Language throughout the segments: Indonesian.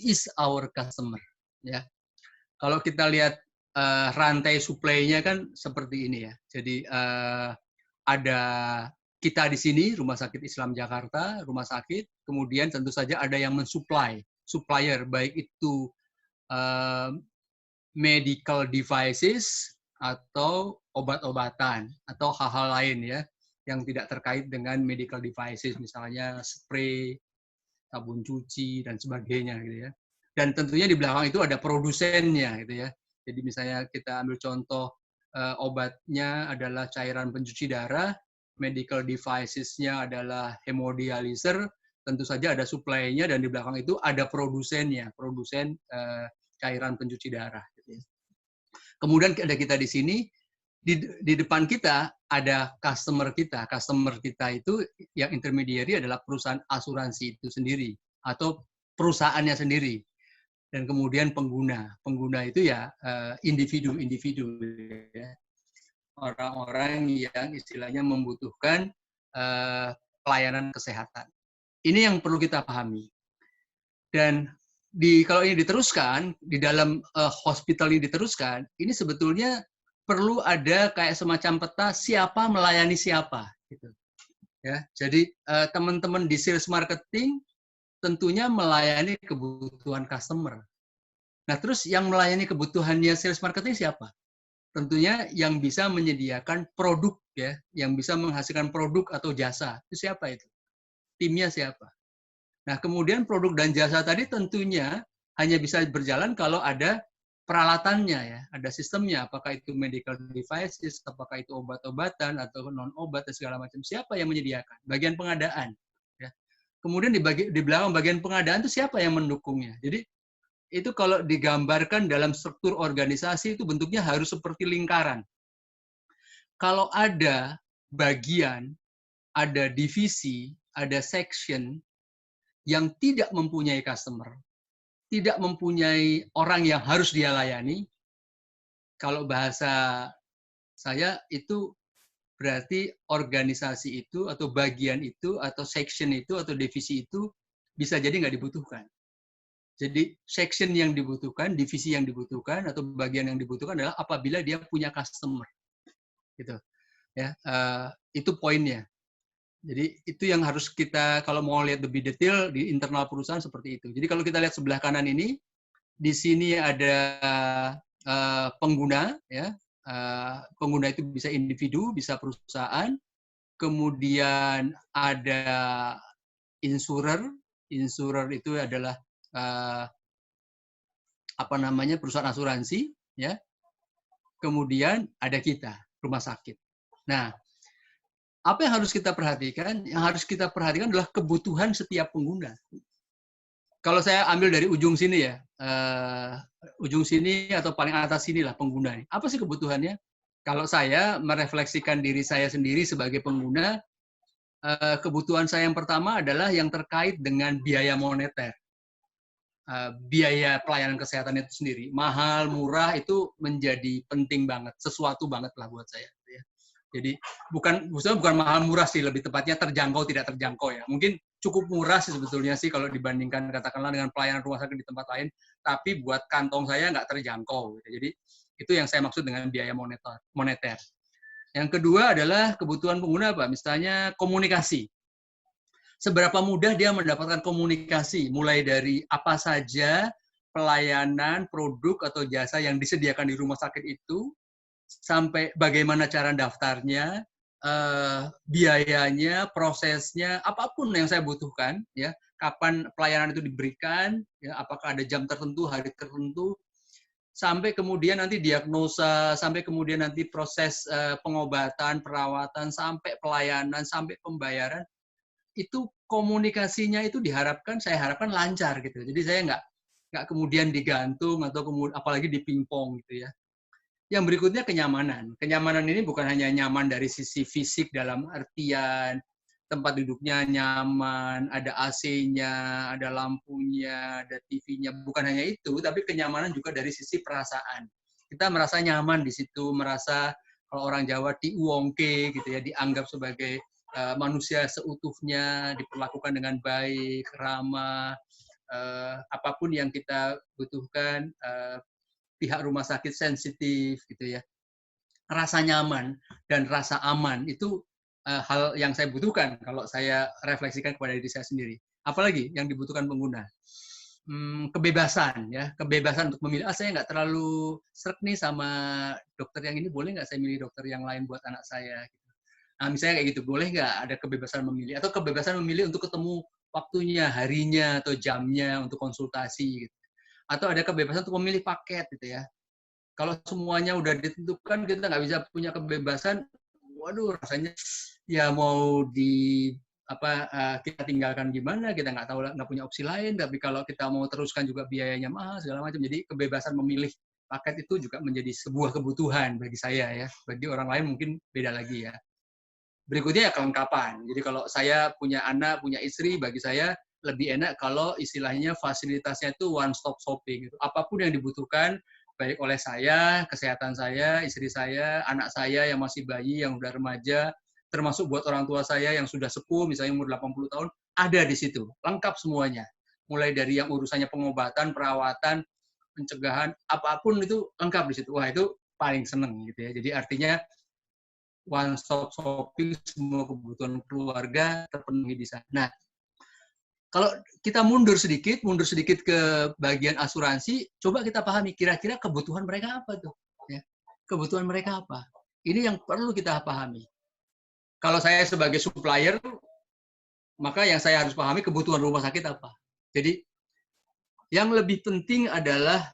is our customer? Ya, kalau kita lihat rantai suplainya kan seperti ini ya. Jadi ada kita di sini, Rumah Sakit Islam Jakarta, rumah sakit, kemudian tentu saja ada yang mensuplai, supplier, baik itu medical devices atau obat-obatan atau hal-hal lain ya yang tidak terkait dengan medical devices, misalnya spray, sabun cuci dan sebagainya gitu ya. Dan tentunya di belakang itu ada produsennya gitu ya. Jadi misalnya kita ambil contoh obatnya adalah cairan pencuci darah, medical devices-nya adalah hemodializer, tentu saja ada supply-nya dan di belakang itu ada produsennya, produsen cairan pencuci darah. Kemudian ada kita di sini, di depan kita ada customer kita. Customer kita itu yang intermediary adalah perusahaan asuransi itu sendiri atau perusahaannya sendiri. Dan kemudian pengguna. Pengguna itu ya individu-individu. Ya. Orang-orang yang istilahnya membutuhkan pelayanan kesehatan. Ini yang perlu kita pahami. Dan kalau ini diteruskan, di dalam hospital ini diteruskan, ini sebetulnya perlu ada kayak semacam peta siapa melayani siapa. Gitu. Ya, jadi teman-teman di sales marketing tentunya melayani kebutuhan customer. Nah, terus yang melayani kebutuhannya sales marketing siapa? Tentunya yang bisa menyediakan produk, ya, yang bisa menghasilkan produk atau jasa. Itu siapa itu? Timnya siapa? Nah, kemudian produk dan jasa tadi tentunya hanya bisa berjalan kalau ada peralatannya, ya, ada sistemnya. Apakah itu medical devices, apakah itu obat-obatan atau non-obat dan segala macam. Siapa yang menyediakan? Bagian pengadaan. Ya. Kemudian di belakang bagian pengadaan itu siapa yang mendukungnya? Jadi itu kalau digambarkan dalam struktur organisasi itu bentuknya harus seperti lingkaran. Kalau ada bagian, ada divisi, ada section yang tidak mempunyai customer, tidak mempunyai orang yang harus dia layani, kalau bahasa saya itu berarti organisasi itu atau bagian itu atau section itu atau divisi itu bisa jadi nggak dibutuhkan. Jadi section yang dibutuhkan, divisi yang dibutuhkan atau bagian yang dibutuhkan adalah apabila dia punya customer, gitu. Ya, itu poinnya. Jadi itu yang harus kita kalau mau lihat lebih detail di internal perusahaan seperti itu. Jadi kalau kita lihat sebelah kanan ini, di sini ada pengguna, ya. Pengguna itu bisa individu, bisa perusahaan. Kemudian ada insurer. Insurer itu adalah perusahaan asuransi, ya. Kemudian ada kita, rumah sakit. Nah, apa yang harus kita perhatikan? Yang harus kita perhatikan adalah kebutuhan setiap pengguna. Kalau saya ambil dari ujung sini ya, ujung sini atau paling atas sinilah pengguna. Apa sih kebutuhannya? Kalau saya merefleksikan diri saya sendiri sebagai pengguna, kebutuhan saya yang pertama adalah yang terkait dengan biaya moneter. Biaya pelayanan kesehatan itu sendiri. Mahal, murah itu menjadi penting banget, sesuatu banget lah buat saya. Jadi bukan mahal murah sih, lebih tepatnya terjangkau tidak terjangkau ya. Mungkin cukup murah sih sebetulnya sih kalau dibandingkan katakanlah dengan pelayanan rumah sakit di tempat lain, tapi buat kantong saya nggak terjangkau. Gitu. Jadi itu yang saya maksud dengan biaya moneter. Yang kedua adalah kebutuhan pengguna apa? Misalnya komunikasi. Seberapa mudah dia mendapatkan komunikasi, mulai dari apa saja pelayanan, produk atau jasa yang disediakan di rumah sakit itu, sampai bagaimana cara daftarnya, biayanya, prosesnya, apapun yang saya butuhkan, ya, kapan pelayanan itu diberikan, ya, apakah ada jam tertentu, hari tertentu, sampai kemudian nanti diagnosa, sampai kemudian nanti proses pengobatan, perawatan, sampai pelayanan, sampai pembayaran, itu komunikasinya itu saya harapkan lancar gitu. Jadi saya nggak kemudian digantung atau apalagi dipingpong gitu ya. Yang berikutnya kenyamanan. Kenyamanan ini bukan hanya nyaman dari sisi fisik dalam artian tempat duduknya nyaman, ada AC-nya, ada lampunya, ada TV-nya. Bukan hanya itu, tapi kenyamanan juga dari sisi perasaan. Kita merasa nyaman di situ, merasa kalau orang Jawa diuongke gitu ya, dianggap sebagai manusia seutuhnya, diperlakukan dengan baik, ramah, apapun yang kita butuhkan, pihak rumah sakit sensitif gitu ya. Rasa nyaman dan rasa aman itu hal yang saya butuhkan kalau saya refleksikan kepada diri saya sendiri. Apalagi yang dibutuhkan pengguna, kebebasan ya, kebebasan untuk memilih. Saya nggak terlalu srek nih sama dokter yang ini, boleh nggak saya milih dokter yang lain buat anak saya? Nah, misalnya kayak gitu, boleh nggak ada kebebasan memilih atau kebebasan memilih untuk ketemu waktunya, harinya atau jamnya untuk konsultasi, gitu. Atau ada kebebasan untuk memilih paket gitu ya. Kalau semuanya udah ditentukan, kita nggak bisa punya kebebasan. Waduh, rasanya ya mau kita tinggalkan gimana, kita nggak tahu, nggak punya opsi lain. Tapi kalau kita mau teruskan juga biayanya mahal segala macam. Jadi kebebasan memilih paket itu juga menjadi sebuah kebutuhan bagi saya ya. Bagi orang lain mungkin beda lagi ya. Berikutnya ya kelengkapan. Jadi kalau saya punya anak, punya istri, bagi saya lebih enak kalau istilahnya fasilitasnya itu one stop shopping. Apapun yang dibutuhkan, baik oleh saya, kesehatan saya, istri saya, anak saya yang masih bayi, yang udah remaja, termasuk buat orang tua saya yang sudah sepuh, misalnya umur 80 tahun, ada di situ, lengkap semuanya. Mulai dari yang urusannya pengobatan, perawatan, pencegahan, apapun itu lengkap di situ. Wah, itu paling seneng gitu ya. Jadi artinya one stop shopping, semua kebutuhan keluarga terpenuhi di sana. Nah, kalau kita mundur sedikit ke bagian asuransi, coba kita pahami kira-kira kebutuhan mereka apa tuh? Ya. Kebutuhan mereka apa? Ini yang perlu kita pahami. Kalau saya sebagai supplier, maka yang saya harus pahami kebutuhan rumah sakit apa. Jadi yang lebih penting adalah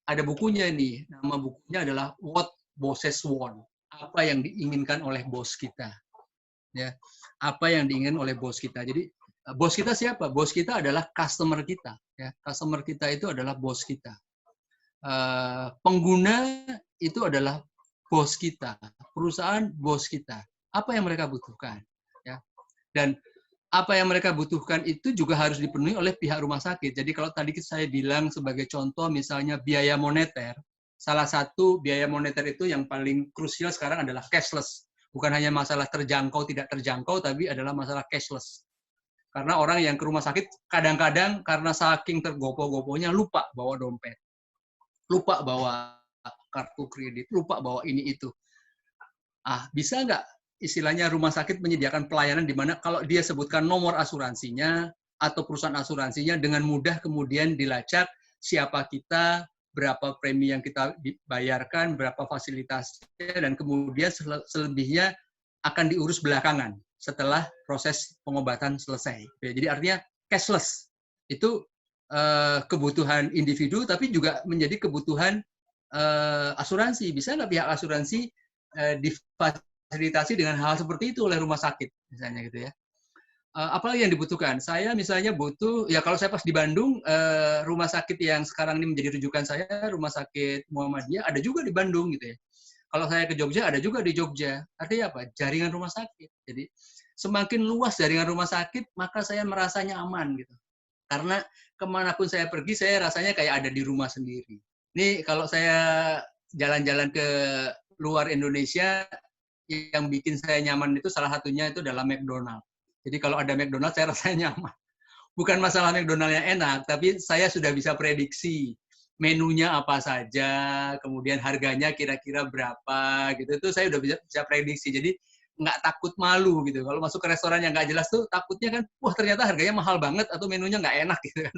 ada bukunya nih. Nama bukunya adalah What Bosses Want. Apa yang diinginkan oleh bos kita. Ya. Apa yang diinginkan oleh bos kita. Jadi bos kita siapa? Bos kita adalah customer kita. Ya. Customer kita itu adalah bos kita. Pengguna itu adalah bos kita. Perusahaan bos kita. Apa yang mereka butuhkan? Ya. Dan apa yang mereka butuhkan itu juga harus dipenuhi oleh pihak rumah sakit. Jadi kalau tadi saya bilang sebagai contoh misalnya biaya moneter, salah satu biaya moneter itu yang paling krusial sekarang adalah cashless. Bukan hanya masalah terjangkau, tidak terjangkau, tapi adalah masalah cashless. Karena orang yang ke rumah sakit kadang-kadang karena saking tergopoh-gopohnya lupa bawa dompet, lupa bawa kartu kredit, lupa bawa ini itu. Bisa nggak istilahnya rumah sakit menyediakan pelayanan di mana kalau dia sebutkan nomor asuransinya atau perusahaan asuransinya dengan mudah kemudian dilacak siapa kita, berapa premi yang kita bayarkan, berapa fasilitasnya, dan kemudian selebihnya akan diurus belakangan setelah proses pengobatan selesai. Jadi artinya cashless itu kebutuhan individu, tapi juga menjadi kebutuhan asuransi. Bisa nggak pihak asuransi difasilitasi dengan hal seperti itu oleh rumah sakit, misalnya gitu ya. Apalagi yang dibutuhkan? Saya misalnya butuh, ya kalau saya pas di Bandung, rumah sakit yang sekarang ini menjadi rujukan saya, Rumah Sakit Muhammadiyah, ada juga di Bandung gitu ya. Kalau saya ke Jogja, ada juga di Jogja. Artinya apa? Jaringan rumah sakit. Jadi semakin luas jaringan rumah sakit, maka saya merasa nyaman gitu. Karena kemanapun saya pergi, saya rasanya kayak ada di rumah sendiri. Ini kalau saya jalan-jalan ke luar Indonesia, yang bikin saya nyaman itu salah satunya itu adalah McDonald. Jadi kalau ada McDonald saya rasanya nyaman. Bukan masalah McDonald-nya enak, tapi saya sudah bisa prediksi menunya apa saja, kemudian harganya kira-kira berapa, gitu. Itu saya udah bisa prediksi. Jadi nggak takut malu gitu. Kalau masuk ke restoran yang nggak jelas tuh takutnya kan, wah ternyata harganya mahal banget atau menunya nggak enak gitu kan.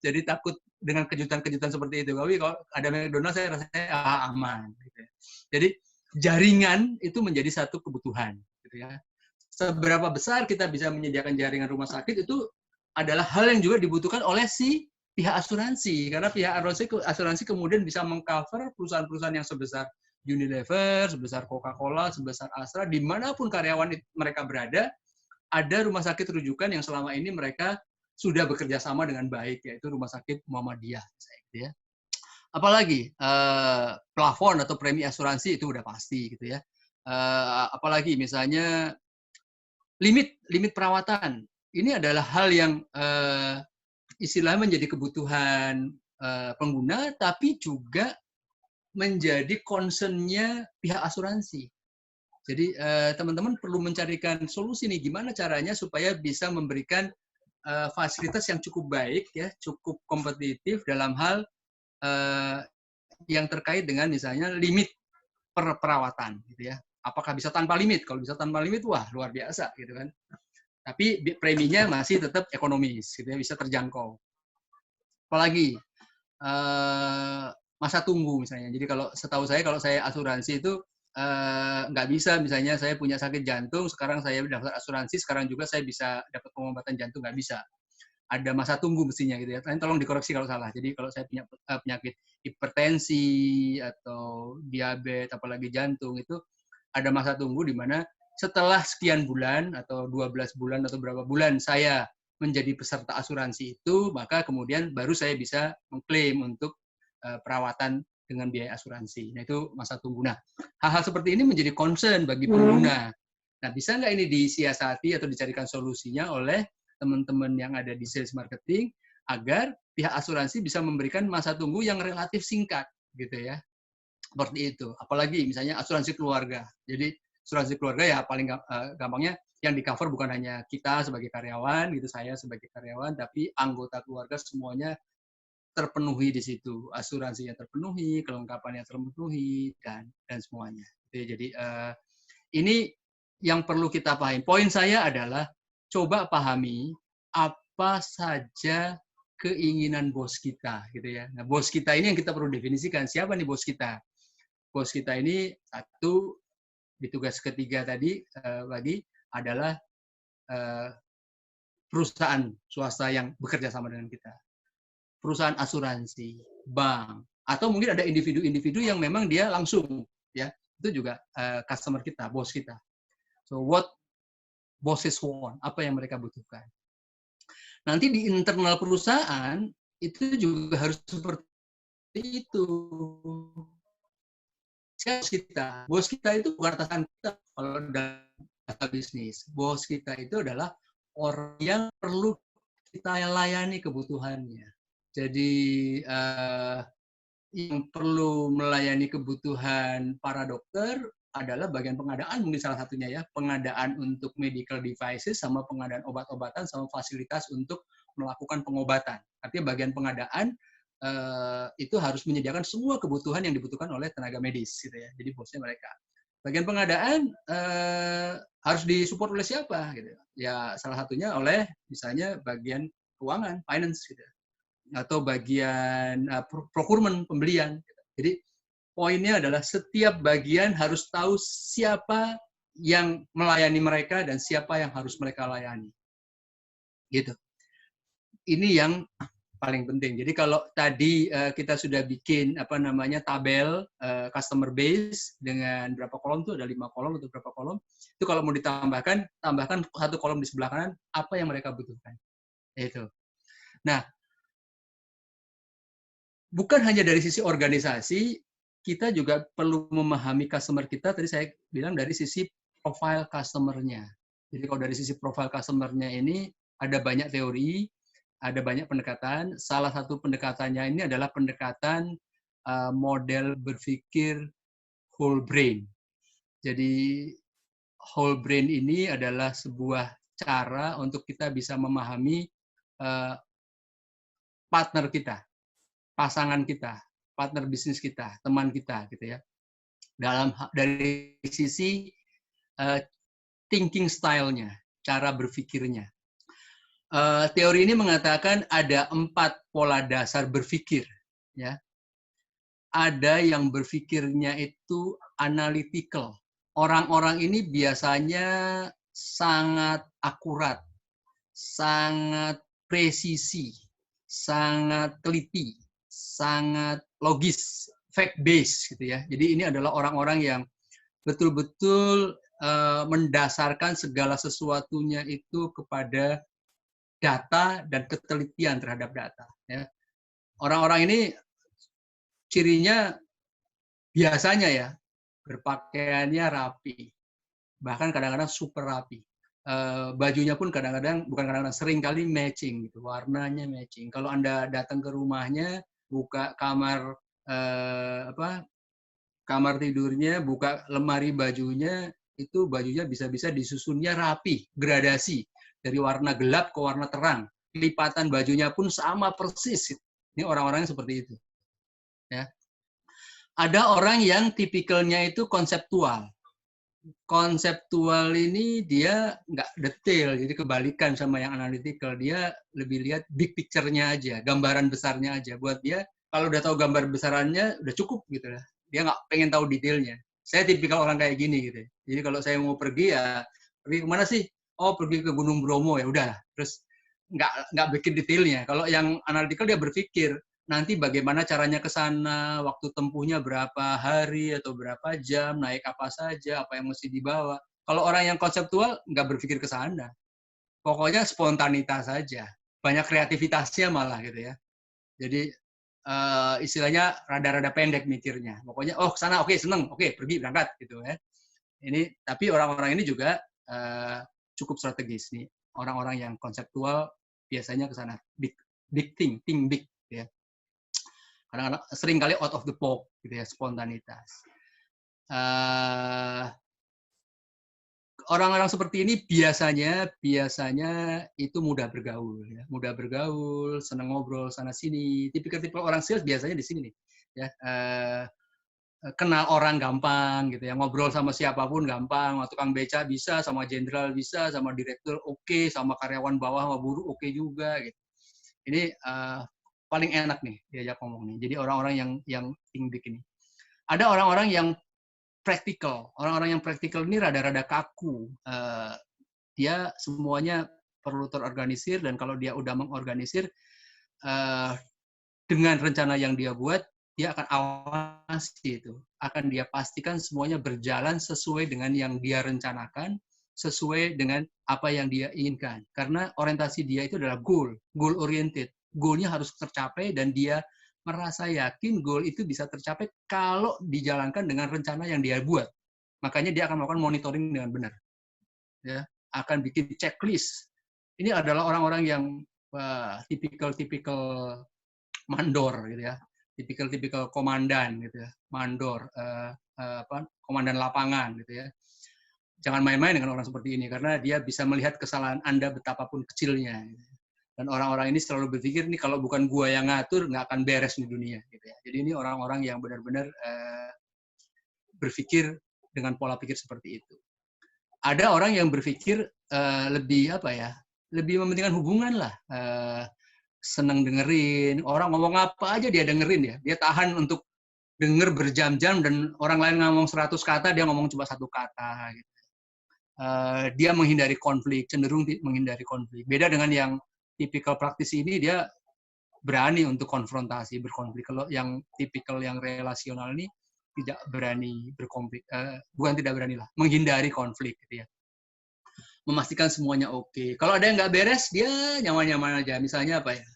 Jadi takut dengan kejutan-kejutan seperti itu. Tapi kalau ada McDonald saya rasanya aman. Gitu. Jadi jaringan itu menjadi satu kebutuhan. Gitu ya. Seberapa besar kita bisa menyediakan jaringan rumah sakit itu adalah hal yang juga dibutuhkan oleh si pihak asuransi. Karena pihak asuransi kemudian bisa mengcover perusahaan-perusahaan yang sebesar Unilever, sebesar Coca-Cola, sebesar Astra, dimanapun karyawan mereka berada, ada rumah sakit rujukan yang selama ini mereka sudah bekerja sama dengan baik, yaitu Rumah Sakit Muhammadiyah. Ya. Apalagi plafon atau premi asuransi itu udah pasti gitu ya. Apalagi misalnya limit perawatan. Ini adalah hal yang istilahnya menjadi kebutuhan pengguna, tapi juga menjadi concern-nya pihak asuransi. Jadi teman-teman perlu mencarikan solusi nih, gimana caranya supaya bisa memberikan fasilitas yang cukup baik, ya, cukup kompetitif dalam hal yang terkait dengan misalnya limit perawatan, gitu ya. Apakah bisa tanpa limit? Kalau bisa tanpa limit, wah luar biasa, gitu kan. Tapi preminya masih tetap ekonomis, gitu ya, bisa terjangkau. Apalagi masa tunggu misalnya. Jadi kalau setahu saya kalau saya asuransi itu nggak bisa misalnya saya punya sakit jantung, sekarang saya daftar asuransi, sekarang juga saya bisa dapat pengobatan jantung, nggak bisa. Ada masa tunggu mestinya gitu ya. Tolong dikoreksi kalau salah. Jadi kalau saya punya penyakit hipertensi atau diabetes apalagi jantung itu ada masa tunggu di mana setelah sekian bulan atau 12 bulan atau berapa bulan saya menjadi peserta asuransi itu, maka kemudian baru saya bisa mengklaim untuk perawatan dengan biaya asuransi. Nah, itu masa tunggu. Nah, hal-hal seperti ini menjadi concern bagi pengguna. Nah, bisa nggak ini disiasati atau dicarikan solusinya oleh teman-teman yang ada di sales marketing agar pihak asuransi bisa memberikan masa tunggu yang relatif singkat, gitu ya. Seperti itu. Apalagi misalnya asuransi keluarga. Jadi asuransi keluarga ya paling gampangnya yang di cover bukan hanya kita sebagai karyawan, gitu, saya sebagai karyawan, tapi anggota keluarga semuanya terpenuhi di situ, asuransinya terpenuhi, kelengkapannya terpenuhi, dan semuanya. Jadi ini yang perlu kita pahami. Poin saya adalah coba pahami apa saja keinginan bos kita, gitu ya. Nah, bos kita ini yang kita perlu definisikan. Siapa nih bos kita? Bos kita ini satu di tugas ketiga tadi lagi adalah perusahaan swasta yang bekerja sama dengan kita. Perusahaan asuransi, bank, atau mungkin ada individu-individu yang memang dia langsung, ya, itu juga customer kita, bos kita. So what bosses want, apa yang mereka butuhkan. Nanti di internal perusahaan itu juga harus seperti itu. Bos kita itu bukan atasan kita kalau dalam bisnis. Bos kita itu adalah orang yang perlu kita layani kebutuhannya. Jadi yang perlu melayani kebutuhan para dokter adalah bagian pengadaan, mungkin salah satunya ya, pengadaan untuk medical devices sama pengadaan obat-obatan sama fasilitas untuk melakukan pengobatan. Artinya bagian pengadaan itu harus menyediakan semua kebutuhan yang dibutuhkan oleh tenaga medis, gitu ya. Jadi bosnya mereka. Bagian pengadaan harus disupport oleh siapa, gitu. Ya salah satunya oleh misalnya bagian keuangan, finance, gitu. Atau bagian procurement, pembelian. Jadi poinnya adalah setiap bagian harus tahu siapa yang melayani mereka dan siapa yang harus mereka layani. Gitu. Ini yang paling penting. Jadi kalau tadi kita sudah bikin tabel customer base dengan berapa kolom tuh, ada 5 kolom atau berapa kolom. Itu kalau mau ditambahkan, tambahkan 1 kolom di sebelah kanan apa yang mereka butuhkan. Itu. Nah, bukan hanya dari sisi organisasi, kita juga perlu memahami customer kita. Tadi saya bilang dari sisi profile customer-nya. Jadi kalau dari sisi profile customer-nya ini ada banyak teori, ada banyak pendekatan. Salah satu pendekatannya ini adalah pendekatan model berpikir whole brain. Jadi whole brain ini adalah sebuah cara untuk kita bisa memahami partner kita, pasangan kita, partner bisnis kita, teman kita, gitu ya. Dari sisi thinking style-nya, cara berpikirnya. Teori ini mengatakan ada 4 pola dasar berpikir, ya. Ada yang berpikirnya itu analytical. Orang-orang ini biasanya sangat akurat, sangat presisi, sangat teliti, sangat logis, fact based, gitu ya. Jadi ini adalah orang-orang yang betul-betul mendasarkan segala sesuatunya itu kepada data dan ketelitian terhadap data. Ya. Orang-orang ini cirinya biasanya ya berpakaiannya rapi, bahkan kadang-kadang super rapi. Bajunya pun sering kali matching, gitu, warnanya matching. Kalau Anda datang ke rumahnya, buka kamar tidurnya, buka lemari bajunya, itu bajunya bisa-bisa disusunnya rapi, gradasi. dari warna gelap ke warna terang. Lipatan bajunya pun sama persis. Ini orang-orang seperti itu. Ya. Ada orang yang tipikalnya itu konseptual. Konseptual ini dia nggak detail, jadi kebalikan sama yang analytical. Dia lebih lihat big picture-nya aja, gambaran besarnya aja. Buat dia, kalau udah tahu gambar besarannya, udah cukup gitu lah. Dia nggak pengen tahu detailnya. Saya tipikal orang kayak gini gitu. Jadi kalau saya mau pergi ya, pergi kemana sih? Oh, pergi ke Gunung Bromo, ya udah. Terus nggak bikin detailnya. Kalau yang analytical dia berpikir, nanti bagaimana caranya ke sana, waktu tempuhnya berapa hari atau berapa jam, naik apa saja, apa yang mesti dibawa. Kalau orang yang konseptual nggak berpikir ke sana. Pokoknya spontanitas saja. Banyak kreativitasnya malah gitu ya. Jadi istilahnya rada-rada pendek mikirnya. Pokoknya oh ke sana oke, seneng, oke, pergi berangkat gitu ya. Ini tapi orang-orang ini juga cukup strategis nih. Orang-orang yang konseptual biasanya ke sana big think big ya. Kadang-kadang sering kali out of the box gitu ya, spontanitas. Orang-orang seperti ini biasanya itu mudah bergaul ya, mudah bergaul, senang ngobrol sana sini. Tipikal-tipikal orang sales biasanya di sini nih ya. Kenal orang gampang gitu ya, ngobrol sama siapapun gampang, sama tukang beca bisa, sama jenderal bisa, sama direktur oke, sama karyawan bawah sama buruh oke juga gitu. Ini paling enak nih diajak ngomong nih. Jadi orang-orang yang think big ini. Ada orang-orang yang praktikal. Orang-orang yang praktikal ini rada-rada kaku. Dia semuanya perlu terorganisir, dan kalau dia udah mengorganisir dengan rencana yang dia buat, dia akan awasi itu. Akan dia pastikan semuanya berjalan sesuai dengan yang dia rencanakan, sesuai dengan apa yang dia inginkan. Karena orientasi dia itu adalah goal oriented. Goal-nya harus tercapai dan dia merasa yakin goal itu bisa tercapai kalau dijalankan dengan rencana yang dia buat. Makanya dia akan melakukan monitoring dengan benar. Ya, akan bikin checklist. Ini adalah orang-orang yang tipikal mandor gitu ya. Tipikal komandan gitu ya. Mandor komandan lapangan gitu ya. Jangan main-main dengan orang seperti ini karena dia bisa melihat kesalahan Anda betapapun kecilnya. Gitu. Dan orang-orang ini selalu berpikir nih kalau bukan gua yang ngatur nggak akan beres di dunia gitu ya. Jadi ini orang-orang yang benar-benar berpikir dengan pola pikir seperti itu. Ada orang yang berpikir lebih apa ya? Lebih mementingkan hubungan lah. Seneng dengerin, orang ngomong apa aja dia dengerin ya. Dia tahan untuk denger berjam-jam dan orang lain ngomong 100 kata dia ngomong cuma 1 kata gitu. Dia menghindari konflik, cenderung menghindari konflik. Beda dengan yang tipikal praktisi ini, dia berani untuk konfrontasi, berkonflik. Kalau yang tipikal yang relasional ini tidak berani berkonflik, bukan tidak berani lah, menghindari konflik gitu ya. Memastikan semuanya oke. Kalau ada yang nggak beres, dia nyaman-nyaman aja. Misalnya apa ya?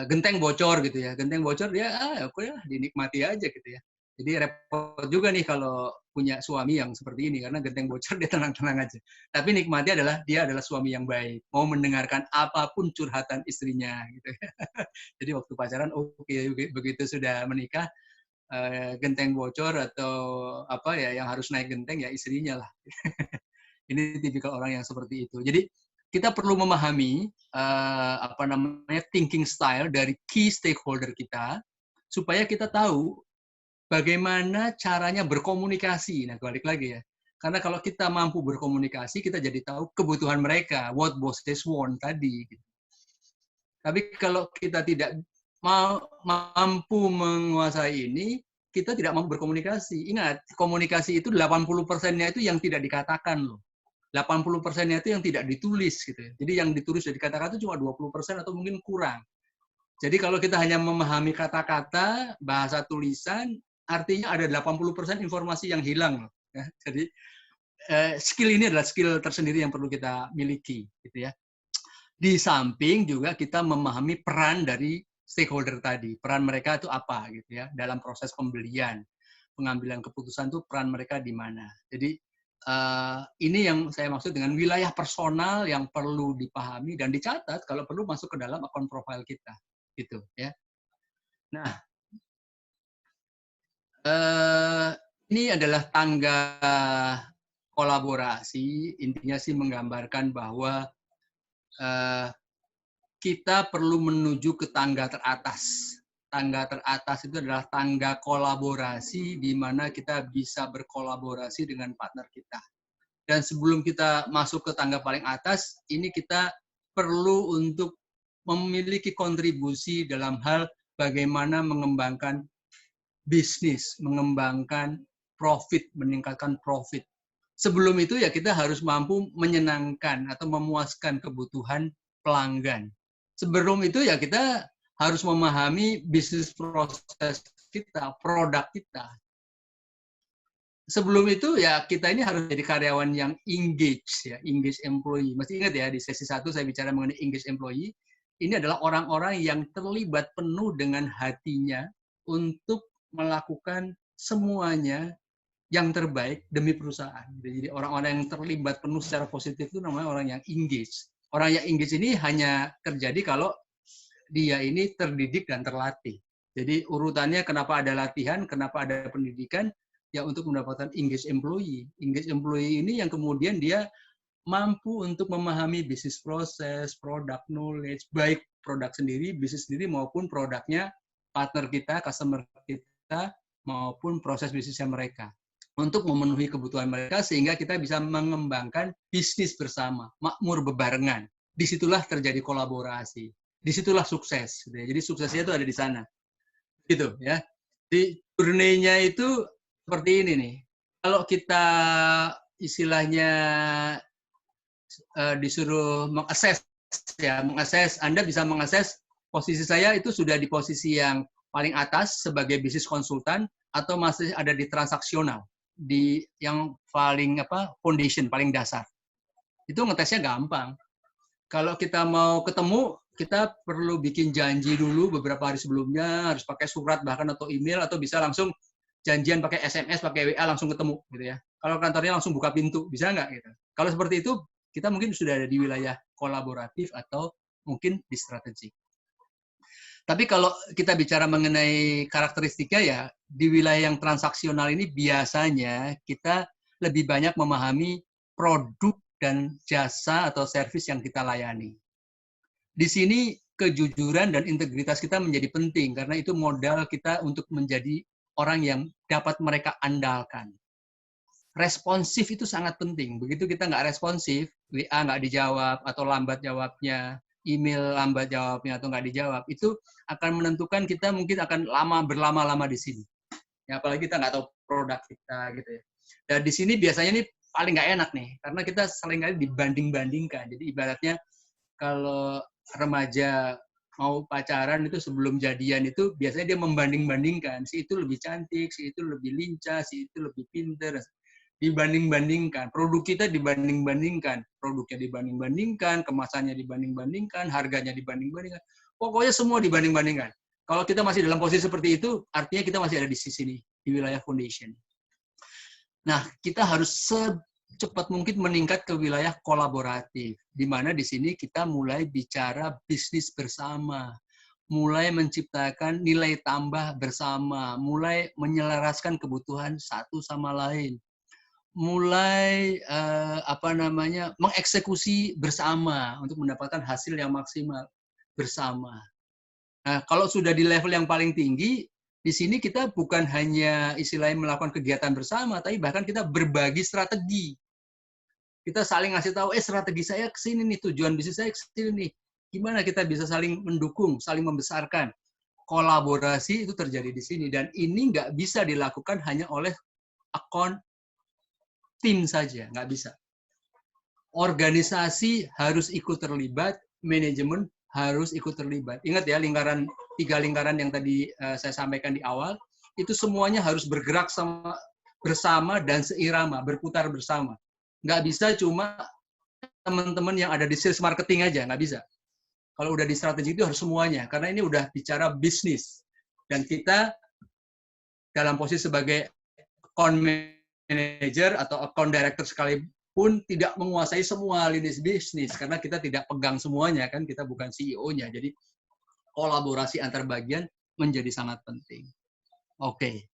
Genteng bocor gitu ya. Genteng bocor dia oke lah, dinikmati aja gitu ya. Jadi repot juga nih kalau punya suami yang seperti ini, karena genteng bocor dia tenang-tenang aja. Tapi nikmatnya adalah dia adalah suami yang baik, mau mendengarkan apapun curhatan istrinya gitu ya. Jadi waktu pacaran oke, begitu sudah menikah genteng bocor atau apa ya yang harus naik genteng ya istrinya lah. Ini tipikal orang yang seperti itu. Jadi kita perlu memahami apa namanya thinking style dari key stakeholder kita supaya kita tahu bagaimana caranya berkomunikasi. Nah, balik lagi ya. Karena kalau kita mampu berkomunikasi, kita jadi tahu kebutuhan mereka, what bosses want tadi. Tapi kalau kita tidak mampu menguasai ini, kita tidak mampu berkomunikasi. Ingat, komunikasi itu 80%-nya itu yang tidak dikatakan loh. 80%-nya itu yang tidak ditulis gitu ya. Jadi yang ditulis dan dikatakan itu cuma 20% atau mungkin kurang. Jadi kalau kita hanya memahami kata-kata, bahasa tulisan, artinya ada 80% informasi yang hilang. Ya. Jadi skill ini adalah skill tersendiri yang perlu kita miliki. Gitu ya. Di samping juga kita memahami peran dari stakeholder tadi. Peran mereka itu apa gitu ya dalam proses pembelian. Pengambilan keputusan itu peran mereka di mana. Jadi ini yang saya maksud dengan wilayah personal yang perlu dipahami dan dicatat kalau perlu masuk ke dalam akun profil kita, gitu ya. Nah, ini adalah tangga kolaborasi. Intinya sih menggambarkan bahwa kita perlu menuju ke tangga teratas. Tangga teratas itu adalah tangga kolaborasi di mana kita bisa berkolaborasi dengan partner kita. Dan sebelum kita masuk ke tangga paling atas, ini kita perlu untuk memiliki kontribusi dalam hal bagaimana mengembangkan bisnis, mengembangkan profit, meningkatkan profit. Sebelum itu ya kita harus mampu menyenangkan atau memuaskan kebutuhan pelanggan. Sebelum itu ya kita harus memahami bisnis proses kita, produk kita. Sebelum itu ya kita ini harus jadi karyawan yang engage ya, engage employee. Masih ingat ya di sesi 1 saya bicara mengenai engage employee. Ini adalah orang-orang yang terlibat penuh dengan hatinya untuk melakukan semuanya yang terbaik demi perusahaan. Jadi orang-orang yang terlibat penuh secara positif itu namanya orang yang engage. Orang yang engage ini hanya terjadi kalau dia ini terdidik dan terlatih. Jadi urutannya kenapa ada latihan, kenapa ada pendidikan, ya untuk mendapatkan engage employee. Engage employee ini yang kemudian dia mampu untuk memahami bisnis proses, produk knowledge, baik produk sendiri, bisnis sendiri maupun produknya partner kita, customer kita, maupun proses bisnisnya mereka. Untuk memenuhi kebutuhan mereka sehingga kita bisa mengembangkan bisnis bersama, makmur bebarengan. Disitulah terjadi kolaborasi. Disitulah sukses. Jadi suksesnya itu ada di sana. Gitu ya. Di journey-nya itu seperti ini nih. Kalau kita istilahnya disuruh mengakses ya, mengakses, Anda bisa mengakses posisi saya itu sudah di posisi yang paling atas sebagai bisnis konsultan atau masih ada di transaksional, di yang paling foundation, paling dasar. Itu ngetesnya gampang. Kalau kita mau ketemu, kita perlu bikin janji dulu beberapa hari sebelumnya, harus pakai surat bahkan atau email, atau bisa langsung janjian pakai SMS, pakai WA langsung ketemu gitu ya. Kalau kantornya langsung buka pintu, bisa nggak gitu. Kalau seperti itu, kita mungkin sudah ada di wilayah kolaboratif atau mungkin di strategik. Tapi kalau kita bicara mengenai karakteristiknya ya, di wilayah yang transaksional ini biasanya kita lebih banyak memahami produk dan jasa atau servis yang kita layani. Di sini kejujuran dan integritas kita menjadi penting karena itu modal kita untuk menjadi orang yang dapat mereka andalkan. Responsif itu sangat penting. Begitu kita nggak responsif, WA nggak dijawab atau lambat jawabnya, email lambat jawabnya atau nggak dijawab, itu akan menentukan kita mungkin akan berlama-lama di sini. Ya, apalagi kita nggak tahu produk kita gitu ya. Dan di sini biasanya nih paling nggak enak nih, karena kita seringkali dibanding-bandingkan. Jadi ibaratnya kalau remaja mau pacaran itu sebelum jadian itu biasanya dia membanding-bandingkan, si itu lebih cantik, si itu lebih lincah, si itu lebih pinter, dibanding-bandingkan, produk kita dibanding-bandingkan, produknya dibanding-bandingkan, kemasannya dibanding-bandingkan, harganya dibanding-bandingkan, pokoknya semua dibanding-bandingkan. Kalau kita masih dalam posisi seperti itu, artinya kita masih ada di sisi ini, di wilayah foundation. Nah, kita harus secepat mungkin meningkat ke wilayah kolaboratif, di mana di sini kita mulai bicara bisnis bersama, mulai menciptakan nilai tambah bersama, mulai menyelaraskan kebutuhan satu sama lain, mulai mengeksekusi bersama untuk mendapatkan hasil yang maksimal bersama. Nah, kalau sudah di level yang paling tinggi, di sini kita bukan hanya istilahnya melakukan kegiatan bersama, tapi bahkan kita berbagi strategi. Kita saling ngasih tahu, strategi saya ke sini nih, tujuan bisnis saya ke sini nih. Gimana kita bisa saling mendukung, saling membesarkan. Kolaborasi itu terjadi di sini. Dan ini nggak bisa dilakukan hanya oleh account tim saja, nggak bisa. Organisasi harus ikut terlibat, manajemen harus ikut terlibat. Ingat ya, tiga lingkaran yang tadi saya sampaikan di awal, itu semuanya harus bergerak bersama dan seirama, berputar bersama. Nggak bisa cuma teman-teman yang ada di sales marketing aja, nggak bisa. Kalau udah di strategi itu harus semuanya, karena ini udah bicara bisnis. Dan kita dalam posisi sebagai account manager atau account director sekalipun tidak menguasai semua lini bisnis, karena kita tidak pegang semuanya, kan kita bukan CEO-nya. Jadi kolaborasi antar bagian menjadi sangat penting. Oke.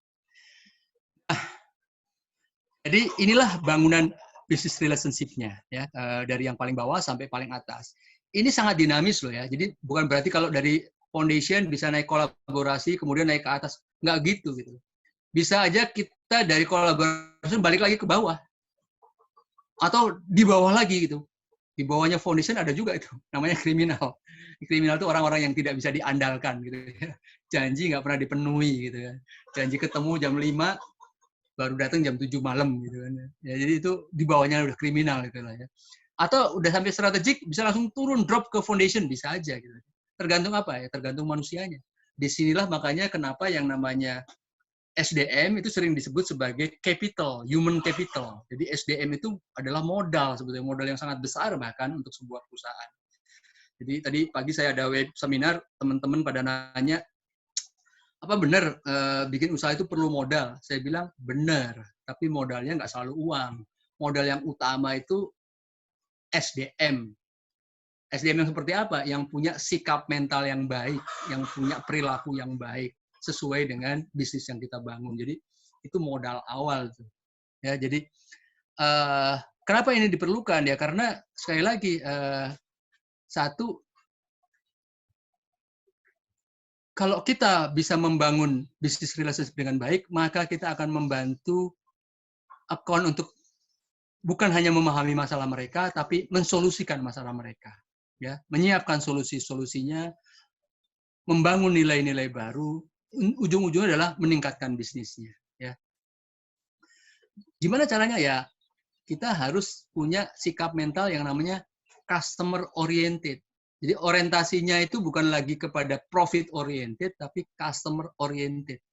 Jadi inilah bangunan business relationship-nya ya, dari yang paling bawah sampai paling atas. ini sangat dinamis loh ya. Jadi bukan berarti kalau dari foundation bisa naik kolaborasi kemudian naik ke atas, nggak gitu gitu. Bisa aja kita dari kolaborasi balik lagi ke bawah atau di bawah lagi gitu. Di bawahnya foundation ada juga itu, namanya kriminal. Kriminal itu orang-orang yang tidak bisa diandalkan gitu ya. Janji nggak pernah dipenuhi gitu ya. Janji ketemu jam 5 baru datang jam 7 malam gitu kan. Ya, jadi itu di bawahnya udah kriminal gitu lah ya. Atau udah sampai strategik bisa langsung turun drop ke foundation bisa aja gitu. Tergantung apa ya? Tergantung manusianya. Disinilah makanya kenapa yang namanya SDM itu sering disebut sebagai capital, human capital. Jadi SDM itu adalah modal sebetulnya, modal yang sangat besar bahkan untuk sebuah perusahaan. Jadi tadi pagi saya ada web seminar, teman-teman pada nanya, apa benar bikin usaha itu perlu modal? Saya bilang benar, tapi modalnya nggak selalu uang. Modal yang utama itu SDM. SDM yang seperti apa? Yang punya sikap mental yang baik, yang punya perilaku yang baik, sesuai dengan bisnis yang kita bangun. Jadi itu modal awal tuh. Ya, jadi kenapa ini diperlukan ya? Karena sekali lagi satu, kalau kita bisa membangun bisnis relationship dengan baik, maka kita akan membantu account untuk bukan hanya memahami masalah mereka, tapi mensolusikan masalah mereka. Ya, menyiapkan solusi-solusinya, membangun nilai-nilai baru, ujung-ujungnya adalah meningkatkan bisnisnya. Ya. Gimana caranya ya? Kita harus punya sikap mental yang namanya customer oriented. Jadi orientasinya itu bukan lagi kepada profit oriented, tapi customer oriented.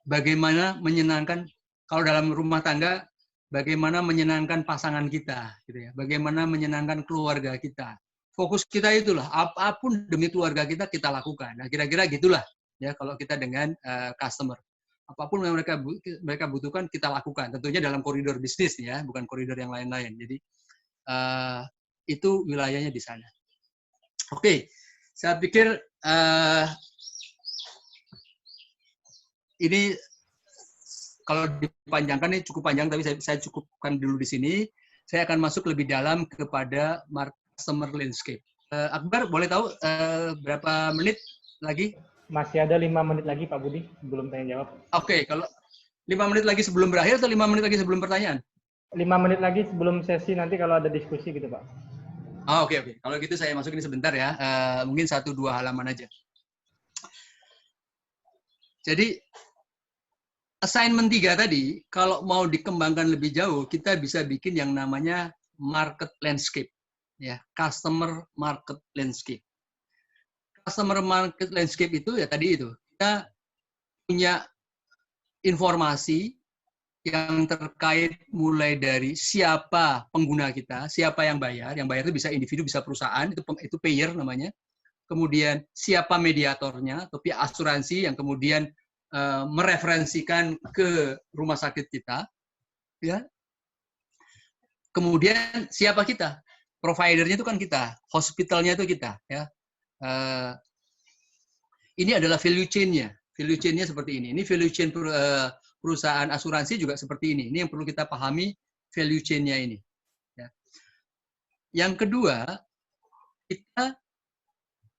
Bagaimana menyenangkan, kalau dalam rumah tangga, bagaimana menyenangkan pasangan kita, gitu ya. Bagaimana menyenangkan keluarga kita. Fokus kita itulah, apapun demi keluarga kita, kita lakukan. Nah, kira-kira gitulah ya kalau kita dengan customer. Apapun yang mereka butuhkan, kita lakukan. Tentunya dalam koridor bisnis ya, bukan koridor yang lain-lain. Jadi itu wilayahnya di sana. Oke, saya pikir ini kalau dipanjangkan ini cukup panjang, tapi saya cukupkan dulu di sini. Saya akan masuk lebih dalam kepada customer landscape. Akbar, boleh tahu berapa menit lagi? Masih ada 5 menit lagi, Pak Budi, sebelum tanya jawab. Oke, kalau 5 menit lagi sebelum berakhir atau 5 menit lagi sebelum pertanyaan? 5 menit lagi sebelum sesi nanti kalau ada diskusi gitu, Pak. Oke. Kalau gitu saya masukin sebentar ya. Mungkin 1-2 halaman aja. Jadi, assignment 3 tadi, kalau mau dikembangkan lebih jauh, kita bisa bikin yang namanya market landscape. Ya, customer market landscape. Customer market landscape itu ya tadi itu. Kita punya informasi yang terkait mulai dari siapa pengguna kita, siapa yang bayar itu bisa individu, bisa perusahaan, itu payer namanya. Kemudian siapa mediatornya, atau pihak asuransi yang kemudian mereferensikan ke rumah sakit kita, ya. Kemudian siapa kita, providernya itu kan kita, hospitalnya itu kita, ya. Ini adalah value chain-nya. Value chain-nya seperti ini. Ini value chain perusahaan asuransi juga seperti ini. Ini yang perlu kita pahami value chain-nya ini. Ya. Yang kedua, kita